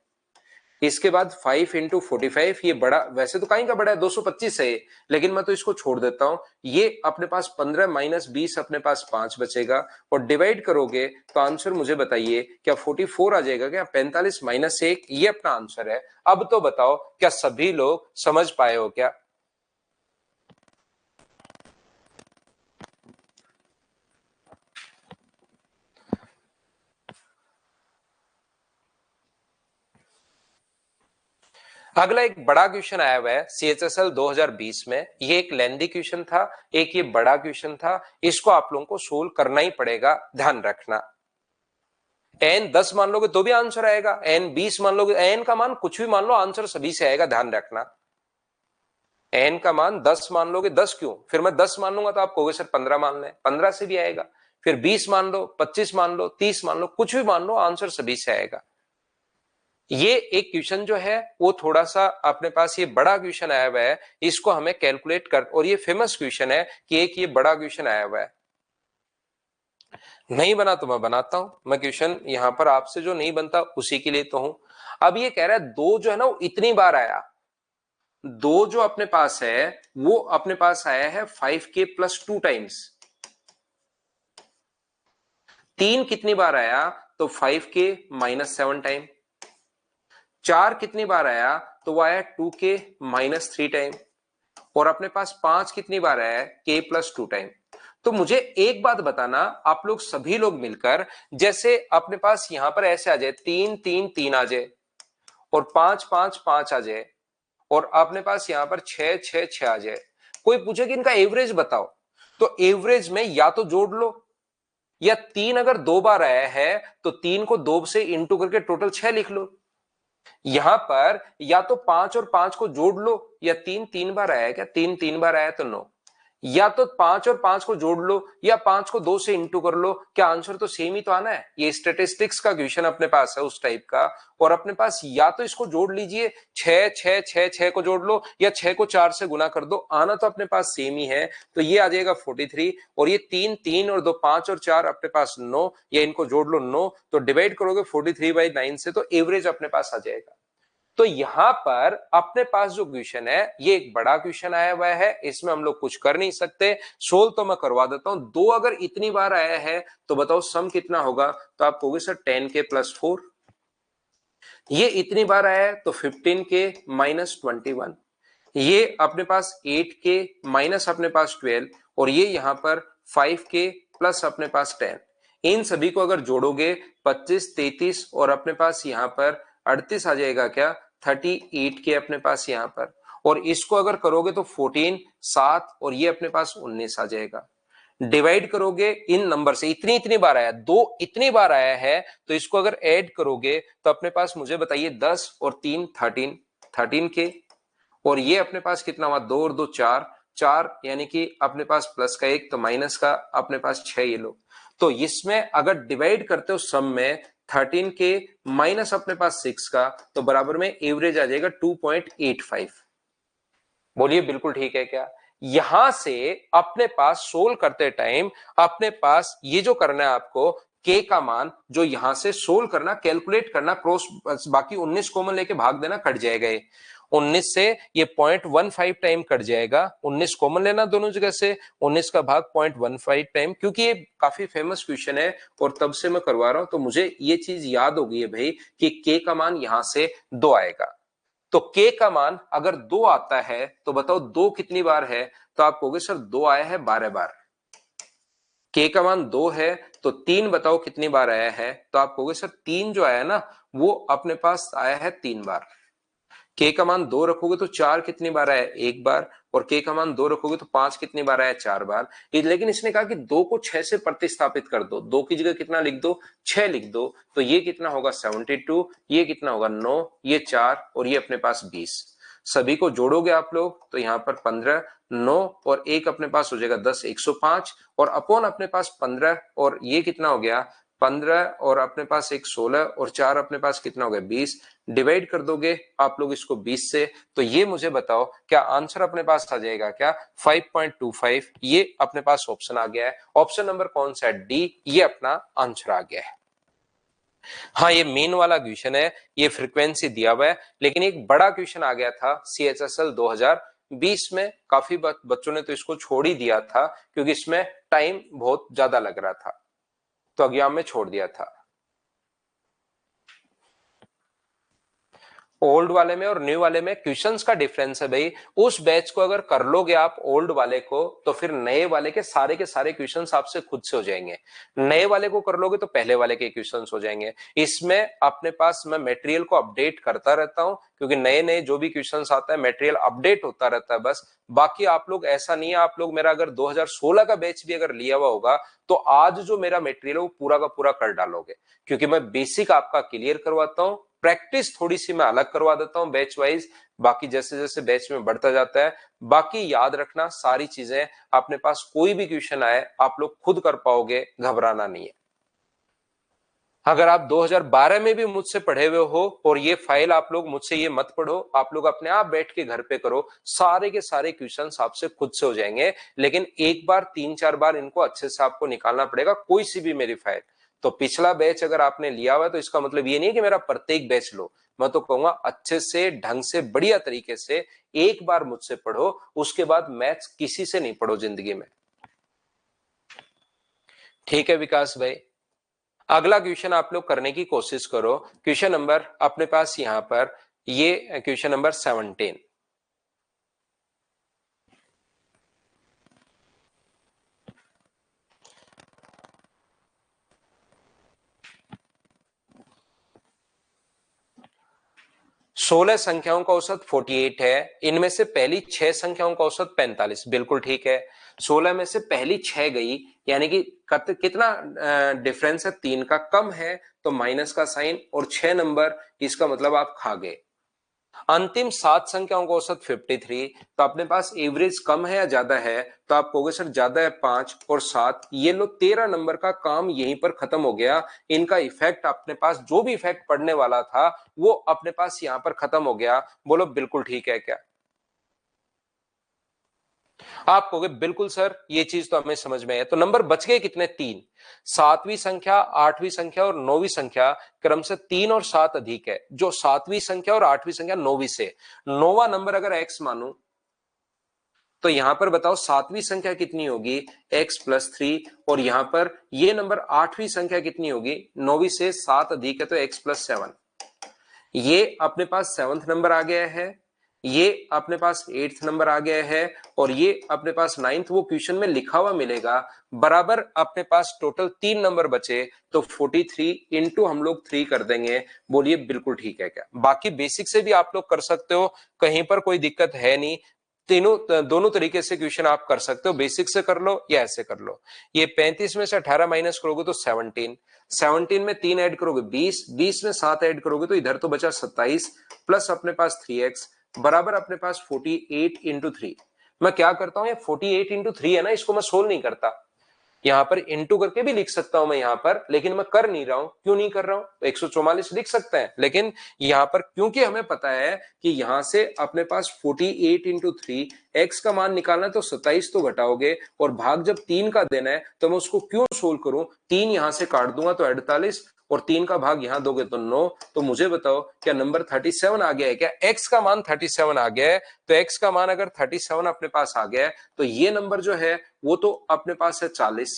इसके बाद 5 इंटू 45, ये बड़ा, वैसे तो कहीं का बड़ा है, 225 है, लेकिन मैं तो इसको छोड़ देता हूं। ये अपने पास 15 माइनस 20 अपने पास 5 बचेगा, और डिवाइड करोगे तो आंसर मुझे बताइए क्या 44 आ जाएगा क्या? 45 माइनस 1, ये अपना आंसर है। अब तो बताओ क्या सभी लोग समझ पाए हो क्या? अगला एक बड़ा क्वेश्चन आया हुआ है CHSL 2020 में। ये एक लेंदी क्वेश्चन था, एक ये बड़ा क्वेश्चन था। इसको आप लोगों को सोल्व करना ही पड़ेगा, ध्यान रखना। n 10 मान लोगे तो भी आंसर आएगा, n 20 मान लोगे, n का मान कुछ भी मान लो, आंसर सभी से आएगा, ध्यान रखना। n का मान 10 मान लोगे, 10 क्यों, फिर मैं 10 मान लूंगा तो आप कहोगे सर 15 मान लें, 15 से भी आएगा। फिर 20 मान लो, 25 मान लो, 30 मान लो, कुछ भी मान लो, आंसर सभी से आएगा। ये एक क्वेश्चन जो है वो थोड़ा सा अपने पास ये बड़ा क्वेश्चन आया हुआ है, इसको हमें कैलकुलेट कर, और ये फेमस क्वेश्चन है कि एक ये बड़ा क्वेश्चन आया हुआ है। नहीं बना तो मैं बनाता हूं, मैं क्वेश्चन यहां पर आपसे जो नहीं बनता उसी के लिए तो हूं। अब ये कह रहा है दो जो है ना वो इतनी बार आया, दो जो अपने पास है वो अपने पास आया है 5k + 2 टाइम्स। 3 कितनी बार आया तो 5k -7 टाइम। 4 कितनी बार आया तो वो आया 2k -3 टाइम। और अपने पास 5 कितनी बार आया है k +2 टाइम। तो मुझे एक बात बताना, आप लोग सभी लोग मिलकर, जैसे अपने पास यहां पर ऐसे आ जाए 3 3 3 आ जाए और 5 5 5 आ जाए और अपने पास यहां पर 6 6 6 आ जाए, कोई पूछे कि इनका एवरेज बताओ, तो एवरेज में या तो जोड़ लो, या 3 अगर 2 बार आया है तो 3 को 2 से इंटू करके टोटल 6 लिख लो। यहां पर या तो 5 और 5 को जोड़ लो, या 3 3 बार आया है क्या, 3 3 बार आया तो 9, या तो 5 और 5 को जोड़ लो या 5 को 2 से इंटू कर लो, क्या आंसर तो सेम ही तो आना है। ये स्टैटिस्टिक्स का क्वेश्चन अपने पास है उस टाइप का। और अपने पास या तो इसको जोड़ लीजिए, 6 6 6 6 को जोड़ लो, या 6 को 4 से गुना कर दो, आना तो अपने पास सेम ही है। तो ये आ जाएगा 43, और ये 3 3 और 2 5 और 4 अपने पास 9, या इनको जोड़ लो 9, तो डिवाइड करोगे 43/9 से, तो एवरेज अपने पास आ जाएगा। तो यहां पर अपने पास जो क्वेश्चन है ये एक बड़ा क्वेश्चन आया हुआ है, इसमें हम लोग कुछ कर नहीं सकते। सोल्व तो मैं करवा देता हूं। 2 अगर इतनी बार आया है तो बताओ सम कितना होगा, तो आप कहोगे सर 10k + 4। ये इतनी बार आया है तो 15k -21। ये अपने पास 8k माइनस अपने पास 12, और ये यहां पर 5k प्लस अपने पास 10। इन सभी को अगर जोड़ोगे 25 33 और अपने पास यहां पर 38 आ जाएगा क्या, 38k अपने पास यहां पर। और इसको अगर करोगे तो 14 7 और ये अपने पास 19 आ जाएगा। डिवाइड करोगे इन नंबर से, इतनी इतनी बार आया, 2 इतनी बार आया है, तो इसको अगर ऐड करोगे तो अपने पास मुझे बताइए 10 और 3 13, 13k। और ये अपने पास कितना हुआ, 2 और 2 4, 4 यानी कि अपने पास प्लस का 1 तो माइनस का अपने पास 6 ये लो। तो इसमें अगर डिवाइड करते हो सम में 13k माइनस अपने पास 6 का, तो बराबर में एवरेज आ जाएगा 2.85। बोलिए बिल्कुल ठीक है क्या। यहां से अपने पास सोल्व करते टाइम अपने पास ये जो करना है आपको, के का मान जो यहां से सोल्व करना, कैलकुलेट करना, क्रॉस, बाकी 19 कॉमन लेके भाग देना, कट जाएगा ये 19 से, ये 0.15 टाइम कट जाएगा। 19 कॉमन लेना दोनों जगह से, 19 का भाग 0.15 टाइम, क्योंकि ये काफी फेमस क्वेश्चन है और तब से मैं करवा रहा हूं, तो मुझे ये चीज याद हो गई है भाई कि के का मान यहां से 2 आएगा। तो k का मान अगर 2 आता है तो बताओ 2 कितनी बार है, तो आप कहोगे सर 2 आया है 12 बार। k का मान 2 है तो 3 बताओ कितनी बार आया है, तो आप कहोगे सर 3 जो आया ना वो अपने पास आया है 3 बार। k का मान 2 रखोगे तो 4 कितनी बार आया, 1 बार। और k का मान 2 रखोगे तो 5 कितनी बार आया, 4 बार। लेकिन इसने कहा कि 2 को 6 से प्रतिस्थापित कर दो, 2 की जगह कितना लिख दो, 6 लिख दो। तो ये कितना होगा 72, ये कितना होगा 9, ये 4 और ये अपने पास 20। सभी को जोड़ोगे आप लोग तो यहाँ पर 15, 9 और 1 अपने पास हो जाएगा 10, 105, और अपॉन अपने पास 15, और ये कितना हो गया 15, और अपने पास एक 16, और 4 अपने पास कितना हो गया 20। डिवाइड कर दोगे आप लोग इसको 20 से, तो ये मुझे बताओ क्या आंसर अपने पास आ जाएगा क्या, 5.25। ये अपने पास ऑप्शन आ गया है। ऑप्शन नंबर कौन सा है, डी, ये अपना आंसर आ गया है। हाँ ये मेन वाला क्वेश्चन है, ये फ्रीक्वेंसी दिया हुआ है, लेकिन एक बड़ा क्वेश्चन आ गया था CHSL 2020 में। काफी बच्चों ने तो इसको छोड़ ही दिया था क्योंकि इसमें टाइम बहुत ज्यादा लग रहा था, तो एग्जाम में छोड़ दिया था। ओल्ड वाले में और न्यू वाले में क्वेश्चंस का डिफरेंस है भाई। उस बैच को अगर कर लोगे आप ओल्ड वाले को, तो फिर नए वाले के सारे क्वेश्चंस आपसे खुद से हो जाएंगे। नए वाले को कर लोगे तो पहले वाले के क्वेश्चंस हो जाएंगे। इसमें अपने पास मैं मटेरियल को अपडेट करता रहता हूं, क्योंकि नए नए जो भी क्वेश्चंस आता है मटेरियल अपडेट होता रहता है बस। बाकी आप लोग ऐसा नहीं है, आप लोग मेरा अगर 2016 का बैच भी अगर लिया हुआ होगा तो आज जो मेरा मटेरियल है वो पूरा का पूरा कर डालोगे, क्योंकि मैं बेसिक आपका क्लियर करवाता हूं, प्रैक्टिस थोड़ी सी मैं अलग करवा देता हूं बैच वाइज। बाकी जैसे जैसे बैच में बढ़ता जाता है, बाकी याद रखना सारी चीजें, अपने पास कोई भी क्वेश्चन आए आप लोग खुद कर पाओगे, घबराना नहीं है। अगर आप 2012 में भी मुझसे पढ़े हुए हो और ये फाइल आप लोग मुझसे ये मत पढ़ो, आप लोग अपने आप बैठ के घर पे करो, सारे के सारे क्वेश्चंस आपसे खुद से हो जाएंगे। लेकिन एक बार 3 4 बार इनको अच्छे से आपको निकालना पड़ेगा, कोई सी भी मेरी फाइल। तो पिछला बैच अगर आपने लिया हुआ है तो इसका मतलब ये नहीं है कि मेरा प्रत्येक बैच लो, मैं तो कहूंगा अच्छे से ढंग से बढ़िया तरीके से एक बार मुझसे पढ़ो, उसके बाद मैथ्स किसी से नहीं पढ़ो जिंदगी में। ठीक है विकास भाई। अगला क्वेश्चन आप लोग करने की कोशिश करो। क्वेश्चन नंबर अपने पास यहां पर ये क्वेश्चन नंबर 17। 16 संख्याओं का औसत 48 है। इनमें से पहली 6 संख्याओं का औसत 45। बिल्कुल ठीक है। 16 में से पहली 6 गई, यानी कि कितना डिफरेंस है, 3 का। कम है तो माइनस का साइन, और 6 नंबर, इसका मतलब आप खा गए। अंतिम 7 संख्याओं का औसत 53। तो अपने पास एवरेज कम है या ज्यादा है, तो आप कहोगे सर ज्यादा है, 5 और 7। ये लो 13 नंबर का काम यहीं पर खत्म हो गया। इनका इफेक्ट अपने पास, जो भी इफेक्ट पड़ने वाला था वो अपने पास यहां पर खत्म हो गया। बोलो बिल्कुल ठीक है क्या? आप कहोगे बिल्कुल सर, ये चीज तो हमें समझ में है। तो नंबर बच गए कितने? 3। 7वीं संख्या, 8वीं संख्या और 9वीं संख्या क्रम से 3 और 7 अधिक है। जो 7वीं संख्या और 8वीं संख्या 9वीं से, 9वां नंबर अगर x मानू, तो यहां पर बताओ 7वीं संख्या कितनी होगी? x+3। और यहां पर ये नंबर 8वीं संख्या कितनी होगी? 9वीं से 7 अधिक है तो x+7। ये अपने पास 7th नंबर आ गया है, ये अपने पास 8th नंबर आ गया है, और ये अपने पास 9th, वो क्वेश्चन में लिखा हुआ मिलेगा। बराबर अपने पास टोटल 3 नंबर बचे, तो 43 इंटू हम लोग 3 कर देंगे। बोलिए बिल्कुल ठीक है क्या? बाकी बेसिक से भी आप लोग कर सकते हो, कहीं पर कोई दिक्कत है नहीं। तीनों दोनों तरीके से क्वेश्चन आप कर सकते हो, बेसिक से कर लो या ऐसे कर लो। ये 35 में से 18 माइनस करोगे तो 17। 17 में 3 ऐड करोगे 20, 20 में 7 ऐड करोगे तो इधर तो बचा 27, प्लस अपने पास 3x बराबर अपने पास 48 इंटू 3। मैं क्या करता हूं, ये 48 इंटू 3 है ना, इसको मैं सोल्व नहीं करता। यहां पर इंटू करके भी लिख सकता हूं मैं यहां पर, लेकिन मैं कर नहीं रहा हूं। क्यों नहीं कर रहा हूं? 144 लिख सकते हैं, लेकिन यहां पर क्योंकि हमें पता है कि यहां से अपने पास 48 इंटू 3, एक्स का मान निकालना है तो 27 तो घटाओगे, और भाग जब 3 का देना है तो मैं उसको क्यों सोल्व करूं? 3 यहां से काट दूंगा तो 48, और 3 का भाग यहां दोगे तो 9। तो मुझे बताओ क्या नंबर 37 आ गया है क्या? एक्स का मान 37 आ गया है। तो एक्स का मान अगर 37 अपने पास आ गया है, तो ये नंबर जो है वो तो अपने पास है 40।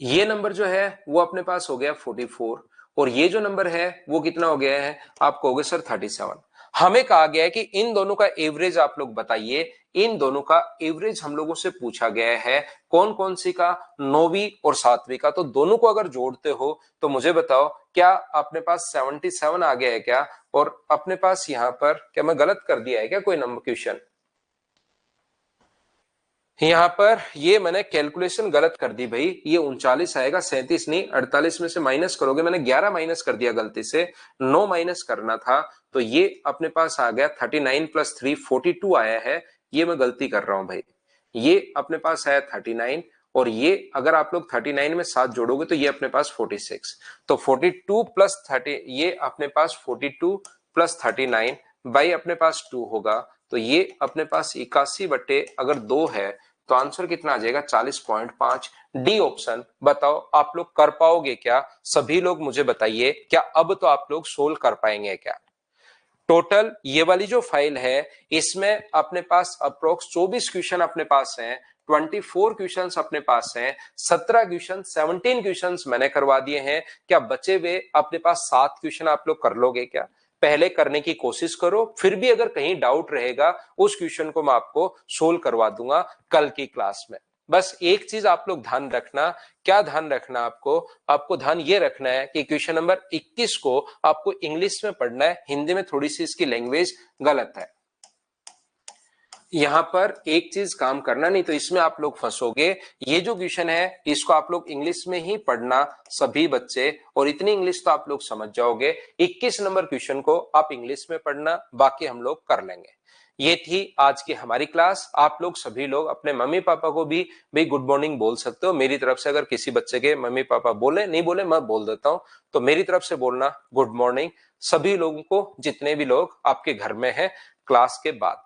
ये नंबर जो है वो अपने पास हो गया 44, और ये जो नंबर है वो कितना हो गया है? आप कहोगे सर 37। हमें कहा गया है कि इन दोनों का एवरेज आप लोग बताइए। इन दोनों का एवरेज हम लोगों से पूछा गया है। कौन कौन सी का? 9वीं और 7वीं का। तो दोनों को अगर जोड़ते हो तो मुझे बताओ क्या अपने पास 77 आ गया है क्या? और अपने पास यहां पर क्या मैं गलत कर दिया है क्या कोई नंबर क्वेश्चन? यहां पर ये मैंने कैलकुलेशन गलत कर दी भाई। ये 39 आएगा, 37 नहीं। 48 में से माइनस करोगे, मैंने 11 माइनस कर दिया गलती से, 9 माइनस करना था। तो ये अपने पास आ गया 39 प्लस 3 42 आया है। ये मैं गलती कर रहा हूं भाई। ये अपने पास आया 39, और ये अगर आप लोग 39 में 7 जोड़ोगे तो ये अपने पास 46। तो 42 प्लस 30, ये अपने पास 42 प्लस 39 बाई अपने पास 2 होगा। तो ये अपने पास 81 बटे अगर 2 है, तो आंसर कितना आ जाएगा? 40.5। D option. बताओ आप लोग कर पाओगे क्या? सभी लोग मुझे बताइए, क्या अब तो आप लोग सोल्व कर पाएंगे क्या? टोटल ये वाली जो फाइल है, इसमें अपने पास अप्रोक्स 24 क्वेश्चन अपने पास हैं, 24 क्वेश्चन अपने पास हैं, 17 क्वेश्चन, 17 क्वेश्चन मैंने करवा दिए हैं। क्या बचे हुए अपने पास 7 क्वेश्चन आप लोग कर लोगे क्या? पहले करने की कोशिश करो, फिर भी अगर कहीं डाउट रहेगा उस क्वेश्चन को मैं आपको सोल्व करवा दूंगा कल की क्लास में। बस एक चीज आप लोग ध्यान रखना। क्या ध्यान रखना आपको? आपको ध्यान ये रखना है कि क्वेश्चन नंबर 21 को आपको इंग्लिश में पढ़ना है, हिंदी में थोड़ी सी इसकी लैंग्वेज गलत है। यहां पर एक चीज काम करना, नहीं तो इसमें आप लोग फंसोगे। ये जो क्वेश्चन है इसको आप लोग इंग्लिश में ही पढ़ना सभी बच्चे, और इतनी इंग्लिश तो आप लोग समझ जाओगे। 21 नंबर क्वेश्चन को आप इंग्लिश में पढ़ना, बाकी हम लोग कर लेंगे। ये थी आज की हमारी क्लास। आप लोग सभी लोग अपने मम्मी पापा को भी भाई गुड मॉर्निंग बोल सकते हो मेरी तरफ से। अगर किसी बच्चे के मम्मी पापा बोले, नहीं बोले मैं बोल देता हूं, तो मेरी तरफ से बोलना गुड मॉर्निंग सभी लोगों को, जितने भी लोग आपके घर में हैं क्लास के बाद।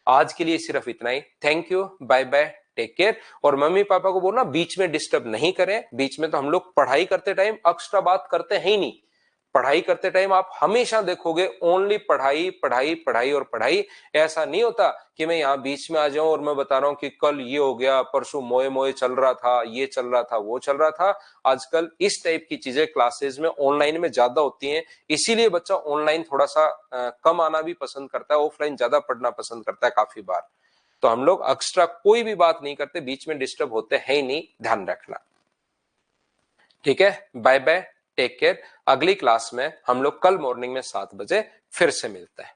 आज के लिए सिर्फ इतना ही। Thank you, bye bye, take care. और मम्मी पापा को बोलना बीच में डिस्टर्ब नहीं करें। बीच में तो हम लोग पढ़ाई करते टाइम एक्स्ट्रा बात करते हैं ही नहीं। पढ़ाई करते टाइम आप हमेशा देखोगे ओनली पढ़ाई पढ़ाई पढ़ाई और पढ़ाई। ऐसा नहीं होता कि मैं यहाँ बीच में आ जाऊं और मैं बता रहा हूं कि कल ये हो गया, परसों मोए मोए चल रहा था, ये चल रहा था, वो चल रहा था। आजकल इस टाइप की चीजें क्लासेस में ऑनलाइन में ज्यादा होती हैं, इसीलिए बच्चा ऑनलाइन थोड़ा सा कम आना भी पसंद करता है, ऑफलाइन ज्यादा पढ़ना पसंद करता है काफी बार। तो हम लोग एक्स्ट्रा कोई भी बात नहीं करते, बीच में डिस्टर्ब होते हैं ही नहीं, ध्यान रखना। ठीक है, बाय बाय, टेक केयर। अगली क्लास में हम लोग कल मॉर्निंग में 7 बजे फिर से मिलते हैं।